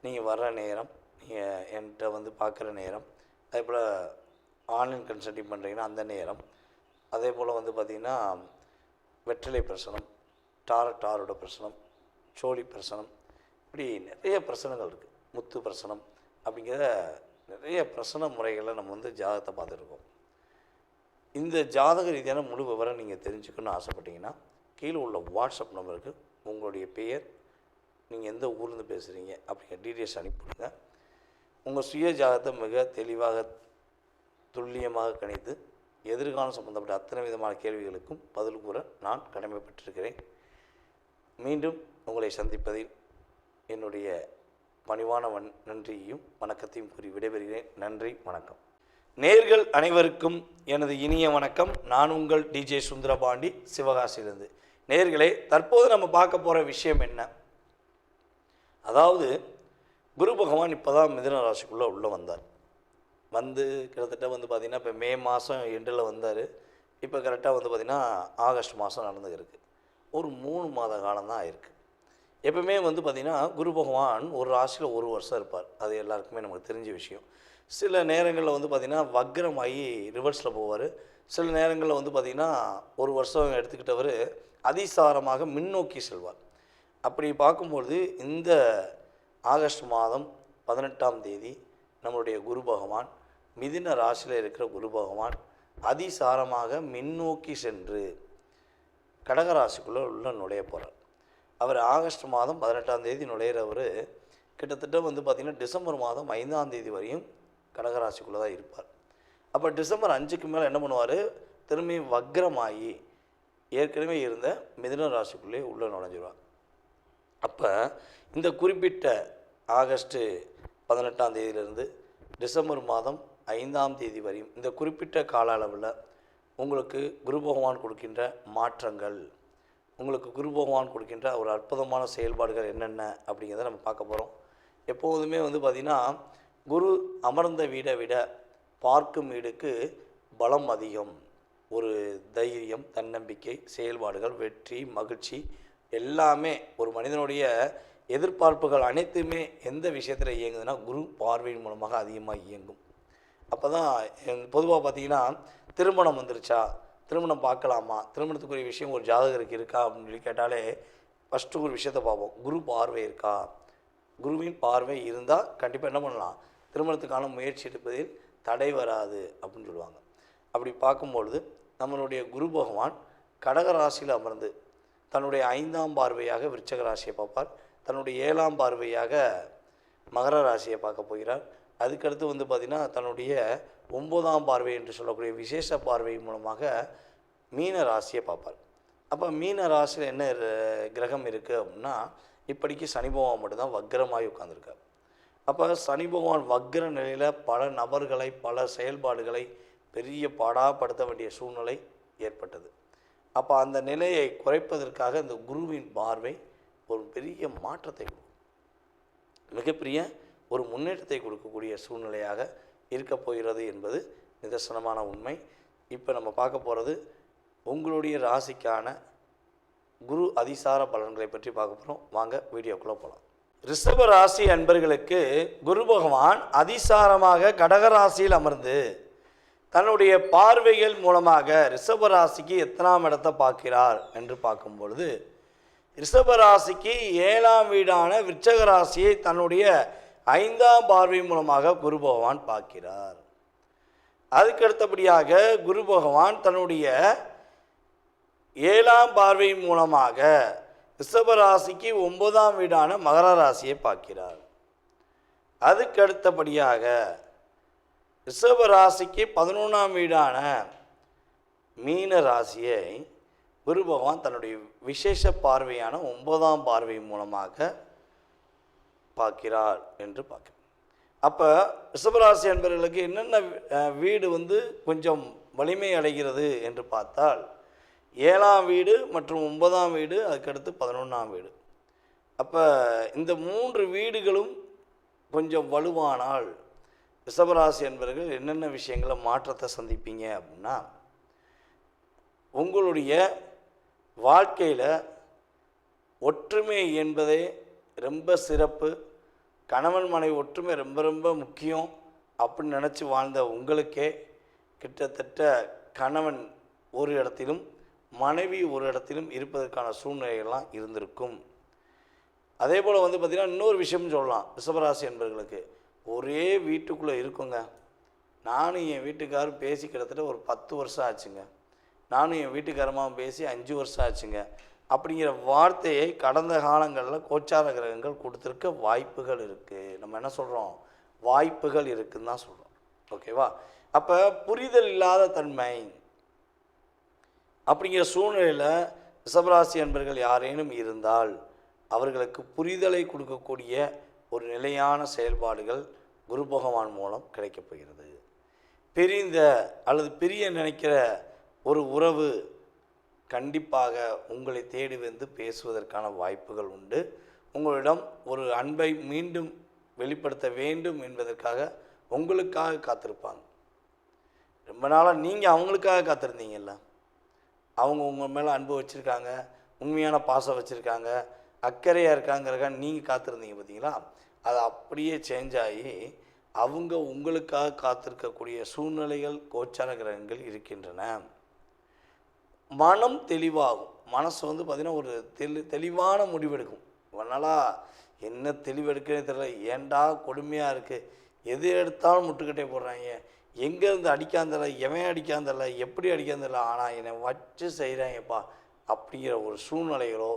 நீங்கள் வர்ற நேரம், நீங்கள் என்கிட்ட பார்க்குற நேரம், அதே போல் ஆன்லைன் கன்சல்டிங் பண்ணுறீங்கன்னா அந்த நேரம், அதே போல் பார்த்திங்கன்னா வெற்றிலை பிரசனம், டாரோட பிரசனம், சோழி பிரசனம், இப்படி நிறைய பிரசனங்கள் இருக்குது. முத்து பிரசனம் அப்படிங்கிற நிறைய பிரசன முறைகளை நம்ம ஜாதகத்தை பார்த்துருக்கோம். இந்த ஜாதக ரீதியான முழு விவரம் நீங்கள் தெரிஞ்சுக்கணும்னு ஆசைப்பட்டீங்கன்னா கீழே உள்ள வாட்ஸ்அப் நம்பருக்கு உங்களுடைய பெயர், நீங்கள் எந்த ஊர்லேருந்து பேசுகிறீங்க அப்படிங்கிற டீட்டெயில்ஸ் அனுப்பிவிடுங்க. உங்கள் சுய ஜாதகத்தை மிக தெளிவாக துல்லியமாக கணித்து எதிர்காலம் சம்பந்தப்பட்ட அத்தனை விதமான கேள்விகளுக்கும் பதில் கூற நான் கடமைப்பட்டிருக்கிறேன். மீண்டும் உங்களை சந்திப்பதில் என்னுடைய பணிவான நன்றியையும் வணக்கத்தையும் கூறி விடைபெறுகிறேன். நன்றி, வணக்கம். நேயர்கள் அனைவருக்கும் எனது இனிய வணக்கம். நான் உங்கள் டிஜே சுந்தரபாண்டி, சிவகாசியிலிருந்து. நேயர்களே, தற்போது நம்ம பார்க்க போகிற விஷயம் என்ன? அதாவது குரு பகவான் இப்போ தான் மிதுன ராசிக்குள்ளே உள்ளே வந்தார். கிட்டத்தட்ட பார்த்திங்கன்னா இப்போ மே மாதம் எண்டில் வந்தார். இப்போ கரெக்டாக பார்த்திங்கன்னா ஆகஸ்ட் மாதம் நடந்துருக்கு. ஒரு 3 மாத காலம் தான் ஆயிருக்கு. எப்பவுமே பார்த்திங்கன்னா குரு பகவான் ஒரு ராசியில் ஒரு வருஷம் இருப்பார். அது எல்லாருக்குமே நமக்கு தெரிஞ்ச விஷயம். சில நேரங்களில் பார்த்திங்கன்னா வக்ரமாகி ரிவர்ஸில் போவார். சில நேரங்களில் பார்த்திங்கன்னா ஒரு வருஷம் எடுத்துக்கிட்டவர் அதிசாரமாக முன்னோக்கி செல்வார். அப்படி பார்க்கும்பொழுது இந்த ஆகஸ்ட் மாதம் 18ஆம் தேதி நம்மளுடைய குரு பகவான் மிதுன ராசியில் இருக்கிற குரு பகவான் அதிசாரமாக முன்னோக்கி சென்று கடகராசிக்குள்ளே உள்ள நுழைய போகிறார். அவர் ஆகஸ்ட் மாதம் 18ஆம் தேதி நுழையிறவர் கிட்டத்தட்ட பார்த்திங்கன்னா டிசம்பர் மாதம் 5ஆம் தேதி வரையும் கடகராசிக்குள்ளே தான் இருப்பார். அப்போ டிசம்பர் 5க்கு மேலே என்ன பண்ணுவார்? திரும்பி வக்ரமாகி ஏற்கனவே இருந்த மிதுன ராசிக்குள்ளே உள்ளே நுழைஞ்சிடுவார். அப்போ இந்த குறிப்பிட்ட ஆகஸ்ட்டு 18ஆம் தேதியிலிருந்து டிசம்பர் மாதம் 5ஆம் தேதி வரையும் இந்த குறிப்பிட்ட கால அளவில் உங்களுக்கு குரு பகவான் கொடுக்கின்ற மாற்றங்கள், உங்களுக்கு குரு பகவான் கொடுக்கின்ற ஒரு அற்புதமான செயல்பாடுகள் என்னென்ன அப்படிங்கிறத நம்ம பார்க்க போகிறோம். எப்போதுமே பார்த்திங்கன்னா குரு அமர்ந்த வீடை விட பார்க்கும் வீடுக்கு பலம் அதிகம். ஒரு தைரியம், தன்னம்பிக்கை, செயல்பாடுகள், வெற்றி, மகிழ்ச்சி எல்லாமே ஒரு மனிதனுடைய எதிர்பார்ப்புகள் அனைத்துமே எந்த விஷயத்தில் இயங்குதுன்னா குரு பார்வையின் மூலமாக அதிகமாக இயங்கும். அப்போ தான் பொதுவாக பார்த்திங்கன்னா திருமணம் வந்துருச்சா, திருமணம் பார்க்கலாமா, திருமணத்துக்குரிய விஷயம் ஒரு ஜாதகருக்கு இருக்கா அப்படின்னு சொல்லி கேட்டாலே ஃபஸ்ட்டு ஒரு விஷயத்தை பார்ப்போம். குரு பார்வை இருக்கா? குருவின் பார்வை இருந்தால் கண்டிப்பாக என்ன பண்ணலாம், திருமணத்துக்கான முயற்சி எடுப்பதில் தடை வராது அப்படின்னு சொல்லுவாங்க. அப்படி பார்க்கும்பொழுது நம்மளுடைய குரு பகவான் கடகராசியில் அமர்ந்து தன்னுடைய 5ஆம் பார்வையாக விருச்சக ராசியை பார்ப்பார். தன்னுடைய 7ஆம் பார்வையாக மகர ராசியை பார்க்க போகிறார். அதுக்கடுத்து பார்த்திங்கன்னா தன்னுடைய 9ஆம் பார்வை என்று சொல்லக்கூடிய விசேஷ பார்வை மூலமாக மீன ராசியை பார்ப்பார். அப்போ மீன ராசியில் என்ன கிரகம் இருக்குது அப்படின்னா இப்படிக்கு சனி பகவான் மட்டும்தான் வக்ரமாகி உட்காந்துருக்கார். அப்போ சனி பகவான் வக்ர நிலையில் பல நபர்களை, பல செயல்பாடுகளை பெரிய பாடாப்படுத்த வேண்டிய சூழ்நிலை ஏற்பட்டது. அப்போ அந்த நிலையை குறைப்பதற்காக இந்த குருவின் பார்வை ஒரு பெரிய மாற்றத்தை கொடுக்கும், மிகப்பெரிய ஒரு முன்னேற்றத்தை கொடுக்கக்கூடிய சூழ்நிலையாக இருக்க போகிறது என்பது நிதர்சனமான உண்மை. இப்போ நம்ம பார்க்க போகிறது உங்களுடைய ராசிக்கான குரு அதிசார பலன்களை பற்றி பார்க்க போகிறோம். வாங்க வீடியோக்குள்ளே போகலாம். ரிஷப ராசி அன்பர்களுக்கு குரு பகவான் அதிசாரமாக கடகராசியில் அமர்ந்து தன்னுடைய பார்வைகள் மூலமாக ரிஷப ராசிக்கு எத்தனாம் இடத்தை பார்க்கிறார் என்று பார்க்கும் பொழுது ரிஷபராசிக்கு 7ஆம் வீடான விருச்சக ராசியை தன்னுடைய 5ஆம் பார்வை மூலமாக குரு பகவான் பார்க்கிறார். அதுக்கு அடுத்தபடியாக குரு பகவான் தன்னுடைய 7ஆம் பார்வை மூலமாக ரிஷபராசிக்கு 9ஆம் வீடான மகர ராசியை பார்க்கிறார். அதுக்கு அடுத்தபடியாக ரிஷபராசிக்கு 11ஆம் வீடான மீன ராசியை குரு பகவான் தன்னுடைய விசேஷ பார்வையான 9ஆம் பார்வை மூலமாக பார்க்கிறார் என்று பார்க்கிறோம். அப்போ ரிஷபராசி என்பவர்களுக்கு என்னென்ன வீடு கொஞ்சம் வலிமை அடைகிறது என்று பார்த்தால் 7ஆம் வீடு மற்றும் 9ஆம் வீடு, அதுக்கடுத்து 11ஆம் வீடு. அப்போ இந்த 3 வீடுகளும் கொஞ்சம் வலுவானால் ரிஷபராசி என்பவர்கள் என்னென்ன விஷயங்களை மாற்றத்தை சந்திப்பீங்க அப்படின்னா, உங்களுடைய வாழ்க்கையில் ஒற்றுமை என்பதே ரொம்ப சிறப்பு. கணவன் மனைவி ஒற்றுமை ரொம்ப ரொம்ப முக்கியம் அப்படின்னு நினச்சி வாழ்ந்த உங்களுக்கே கிட்டத்தட்ட கணவன் ஒரு இடத்திலும் மனைவி ஒரு இடத்திலும் இருப்பதற்கான சூழ்நிலைகள்லாம் இருந்திருக்கும். அதே போல் பார்த்திங்கன்னா இன்னொரு விஷயம்னு சொல்லலாம். ரிஷபராசி என்பவர்களுக்கு ஒரே வீட்டுக்குள்ளே இருக்குங்க. நானும் என் வீட்டுக்காரும் பேசி கிட்டத்தட்ட ஒரு 10 வருஷம் ஆச்சுங்க, நானும் என் வீட்டுக்காரமாக பேசி 5 வருஷம் ஆச்சுங்க அப்படிங்கிற வார்த்தையை கடந்த காலங்களில் கோச்சார கிரகங்கள் கொடுத்துருக்க வாய்ப்புகள் இருக்குது. நம்ம என்ன சொல்கிறோம், வாய்ப்புகள் இருக்குதுன்னு தான் சொல்கிறோம். ஓகேவா? அப்போ புரிதல் இல்லாத தன்மை அப்படிங்கிற சூழ்நிலையில் ரிஷபராசி என்பர்கள் யாரேனும் இருந்தால் அவர்களுக்கு புரிதலை கொடுக்கக்கூடிய ஒரு நிலையான செயல்பாடுகள் குரு பகவான் மூலம் கிடைக்கப் போகிறது. பிரிந்த அல்லது பிரிய நினைக்கிற ஒரு உறவு கண்டிப்பாக உங்களை தேடி பேசுவதற்கான வாய்ப்புகள் உண்டு. உங்களிடம் ஒரு அன்பை மீண்டும் வெளிப்படுத்த வேண்டும் என்பதற்காக உங்களுக்காக காத்திருப்பாங்க. ரொம்ப நாளாக நீங்கள் அவங்களுக்காக காத்திருந்தீங்கல்ல, அவங்க உங்கள் மேலே அன்பு வச்சுருக்காங்க, உண்மையான பாசம் வச்சுருக்காங்க, அக்கறையாக இருக்காங்கிறக்காக நீங்கள் காத்திருந்தீங்க பார்த்தீங்களா, அது அப்படியே சேஞ்ச் ஆகி அவங்க உங்களுக்காக காத்திருக்கக்கூடிய சூழ்நிலைகள் கோச்சார கிரகங்கள் இருக்கின்றன. மனம் தெளிவாகும். மனசு பார்த்திங்கன்னா ஒரு தெளிவான முடிவெடுக்கும். இவனாலா என்ன தெளிவெடுக்கவே தெரியல, ஏண்டா கொடுமையாக இருக்குது, எது எடுத்தாலும் முட்டுக்கட்டே போடுறாங்க, எங்கேருந்து அடிக்காந்தல, எவன் அடிக்காந்தல, எப்படி அடிக்காந்தல, ஆனால் என்னை வச்சு செய்கிறாங்கப்பா அப்படிங்கிற ஒரு சூழ்நிலைகளோ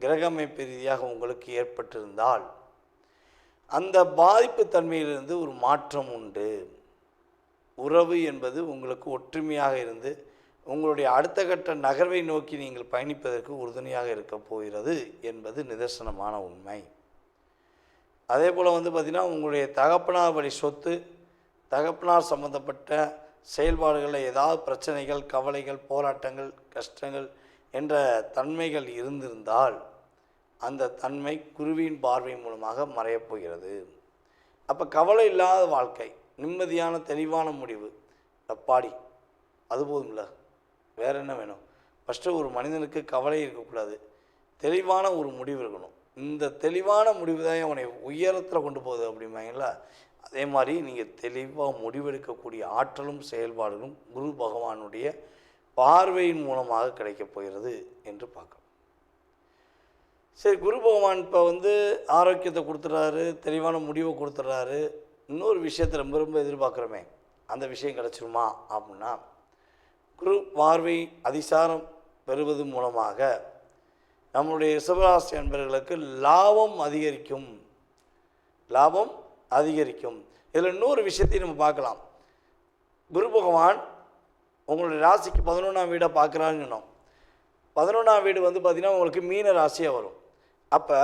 கிரகமைப்பு ரீதியாக உங்களுக்கு ஏற்பட்டிருந்தால் அந்த பாதிப்பு தன்மையிலிருந்து ஒரு மாற்றம் உண்டு. உறவு என்பது உங்களுக்கு ஒற்றுமையாக இருந்து உங்களுடைய அடுத்த கட்ட நகர்வை நோக்கி நீங்கள் பயணிப்பதற்கு உறுதுணையாக இருக்க போகிறது என்பது நிதர்சனமான உண்மை. அதே போல் பார்த்திங்கன்னா உங்களுடைய தகப்பனார் வழி சொத்து, தகப்பனார் சம்பந்தப்பட்ட செயல்பாடுகளில் ஏதாவது பிரச்சனைகள், கவலைகள், போராட்டங்கள், கஷ்டங்கள் என்ற தன்மைகள் இருந்திருந்தால் அந்த தன்மை குருவின் பார்வை மூலமாக மறையப் போகிறது. அப்போ கவலை இல்லாத வாழ்க்கை, நிம்மதியான தெளிவான முடிவு, அப்பாடி அது போதும்ல, வேறு என்ன வேணும்? ஃபஸ்ட்டு ஒரு மனிதனுக்கு கவலை இருக்கக்கூடாது, தெளிவான ஒரு முடிவு இருக்கணும். இந்த தெளிவான முடிவு தான் அவனை உயரத்தில் கொண்டு போகுது அப்படிம்பாங்களா, அதே மாதிரி நீங்கள் தெளிவாக முடிவெடுக்கக்கூடிய ஆற்றலும் செயல்பாடுகளும் குரு பகவானுடைய பார்வையின் மூலமாக கிடைக்கப் போகிறது என்று பார்க்கலாம். சரி, குரு பகவான் இப்போ ஆரோக்கியத்தை கொடுத்துட்றாரு, தெளிவான முடிவை கொடுத்துட்றாரு. இன்னொரு விஷயத்தை ரொம்ப ரொம்ப எதிர்பார்க்குறோமே, அந்த விஷயம் கிடச்சிருமா அப்படின்னா, குரு பார்வை அதிசாரம் பெறுவது மூலமாக நம்முடைய ரிஷபராசி அன்பர்களுக்கு லாபம் அதிகரிக்கும். லாபம் அதிகரிக்கும். இதில் இன்னொரு விஷயத்தையும் நம்ம பார்க்கலாம். குரு பகவான் உங்களுடைய ராசிக்கு 11ஆம் வீடை பார்க்குறான்னு சொன்னோம். 11ஆம் வீடு பார்த்திங்கன்னா உங்களுக்கு மீன ராசியாக வரும். அப்போ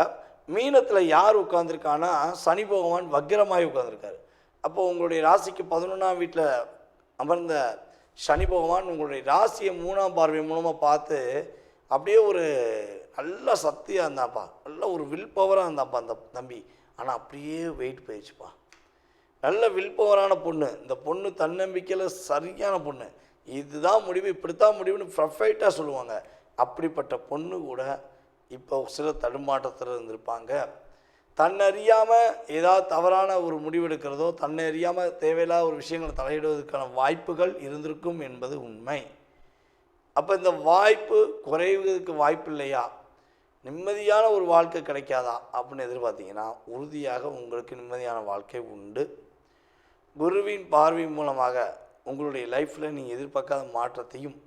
மீனத்தில் யார் உட்காந்துருக்கான்னா சனி பகவான் வக்ரமாகி உட்காந்துருக்காரு. அப்போ உங்களுடைய ராசிக்கு 11ஆம் வீட்டில் அமர்ந்த சனி பகவான் உங்களுடைய ராசியை 3ஆம் பார்வை மூலமாக பார்த்து அப்படியே ஒரு நல்ல சக்தியாக இருந்தாப்பா, நல்ல ஒரு வில் பவராக இருந்தாப்பா அந்த தம்பி. ஆனால் அப்படியே வெயிட் போயிடுச்சுப்பா. நல்ல வில் பவரான பொண்ணு, இந்த பொண்ணு தன்னம்பிக்கையில் சரியான பொண்ணு, இதுதான் முடிவு, இப்படித்தான் முடிவுன்னு பர்ஃபெக்டாக சொல்லுவாங்க. அப்படிப்பட்ட பொண்ணு கூட இப்போ சில தடுமாற்றத்தில் இருந்திருப்பாங்க. தன்னறியாமல் ஏதாவது தவறான ஒரு முடிவெடுக்கிறதோ, தன்னை அறியாமல் தேவையில்லாத ஒரு விஷயங்களை தலையிடுவதற்கான வாய்ப்புகள் இருந்திருக்கும் என்பது உண்மை. அப்போ இந்த வாய்ப்பு குறைவதற்கு வாய்ப்பு இல்லையா? நிம்மதியான ஒரு வாழ்க்கை கிடைக்காதா அப்படின்னு எதிர்பார்த்தீங்கன்னா உறுதியாக உங்களுக்கு நிம்மதியான வாழ்க்கை உண்டு. குருவின் பார்வை மூலமாக உங்களுடைய லைஃப்பில் நீங்கள் எதிர்பார்க்காத மாற்றத்தையும்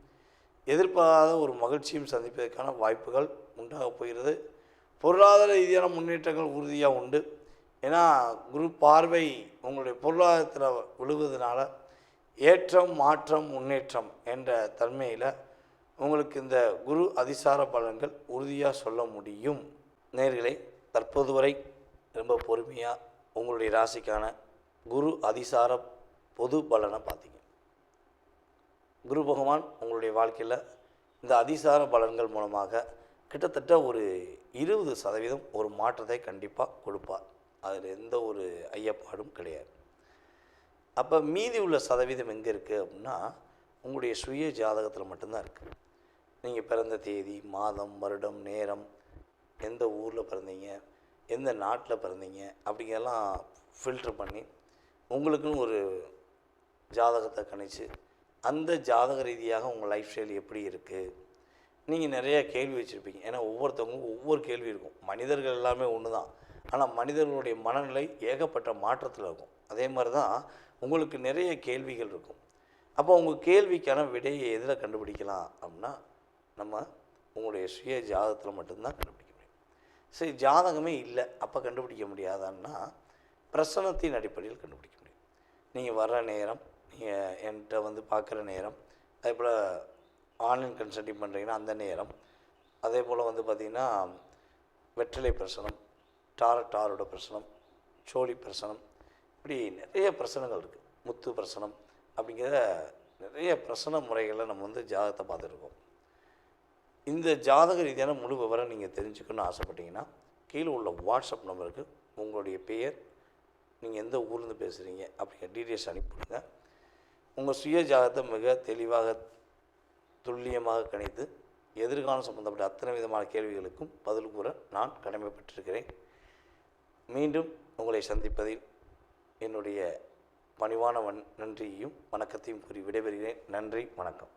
எதிர்பாராத ஒரு மகிழ்ச்சியும் சந்திப்பதற்கான வாய்ப்புகள் உண்டாக போகிறது. பொருளாதார ரீதியான முன்னேற்றங்கள் உறுதியாக உண்டு. ஏன்னா குரு பார்வை உங்களுடைய பொருளாதாரத்தில் விழுவதனால ஏற்றம் மாற்றம் முன்னேற்றம் என்ற தன்மையில் உங்களுக்கு இந்த குரு அதிசார பலன்கள் உறுதியாக சொல்ல முடியும். நேயர்களே, தற்போது வரை ரொம்ப பொறுமையாக உங்களுடைய ராசிக்கான குரு அதிசார பொது பலனை பார்த்தீங்க. குரு பகவான் உங்களுடைய வாழ்க்கையில் இந்த அதிசார பலன்கள் மூலமாக கிட்டத்தட்ட ஒரு 20% ஒரு மாற்றத்தை கண்டிப்பாக கொடுப்பார். அதில் எந்த ஒரு ஐயப்பாடும் கிடையாது. அப்போ மீதி உள்ள சதவீதம் எங்கே இருக்குது அப்படின்னா உங்களுடைய சுய ஜாதகத்தில் மட்டும்தான் இருக்குது. நீங்கள் பிறந்த தேதி, மாதம், வருடம், நேரம், எந்த ஊரில் பிறந்தீங்க, எந்த நாட்டில் பிறந்தீங்க அப்படிங்கிறதெல்லாம் ஃபில்ட்ரு பண்ணி உங்களுக்குன்னு ஒரு ஜாதகத்தை கணிச்சு அந்த ஜாதக ரீதியாக உங்கள் லைஃப் ஸ்டைல் எப்படி இருக்குது. நீங்கள் நிறைய கேள்வி வச்சுருப்பீங்க. ஏன்னா ஒவ்வொருத்தவங்களுக்கும் ஒவ்வொரு கேள்வி இருக்கும். மனிதர்கள் எல்லாமே ஒன்று தான். ஆனால் மனிதர்களுடைய மனநிலை ஏகப்பட்ட மாற்றத்தில் இருக்கும். அதே மாதிரி தான் உங்களுக்கு நிறைய கேள்விகள் இருக்கும். அப்போ உங்கள் கேள்விக்கான விடையை எதில் கண்டுபிடிக்கலாம் அப்படின்னா நம்ம உங்களுடைய சுய ஜாதகத்தில் மட்டும்தான் கண்டுபிடிக்க முடியும். சரி, ஜாதகமே இல்லை அப்போ கண்டுபிடிக்க முடியாதான்னா பிரசனத்தின் அடிப்படையில் கண்டுபிடிக்க முடியும். நீங்கள் வர்ற நேரம், நீங்கள் என்கிட்ட வந்து பார்க்குற நேரம், அதே போல் ஆன்லைன் கன்சல்டிங் பண்ணுறீங்கன்னா அந்த நேரம், அதே போல் வந்து பார்த்திங்கன்னா வெற்றிலை பிரசனம், டாரோட பிரசனம், சோழி பிரசனம், இப்படி நிறைய பிரசனங்கள் இருக்குது. முத்து பிரசனம் அப்படிங்கிற நிறைய பிரசன முறைகளை நம்ம வந்து ஜாதகத்தை பார்த்துருக்கோம். இந்த ஜாதக ரீதியான முழு விவரம் நீங்கள் தெரிஞ்சுக்கணும்னு ஆசைப்பட்டீங்கன்னா கீழே உள்ள வாட்ஸ்அப் நம்பருக்கு உங்களுடைய பெயர், நீங்கள் எந்த ஊர்லேருந்து பேசுகிறீங்க அப்படிங்கிற டீட்டெயில்ஸ் அனுப்பிவிடுங்க. உங்கள் சுய ஜாதகத்தை மிக தெளிவாக துல்லியமாக கணித்து எதிர்காலம் சம்பந்தப்பட்ட அத்தனை விதமான கேள்விகளுக்கும் பதில் கூற நான் கடமைப்பட்டிருக்கிறேன். மீண்டும் உங்களை சந்திப்பதில் என்னுடைய பணிவான நன்றியையும் வணக்கத்தையும் கூறி விடைபெறுகிறேன். நன்றி, வணக்கம்.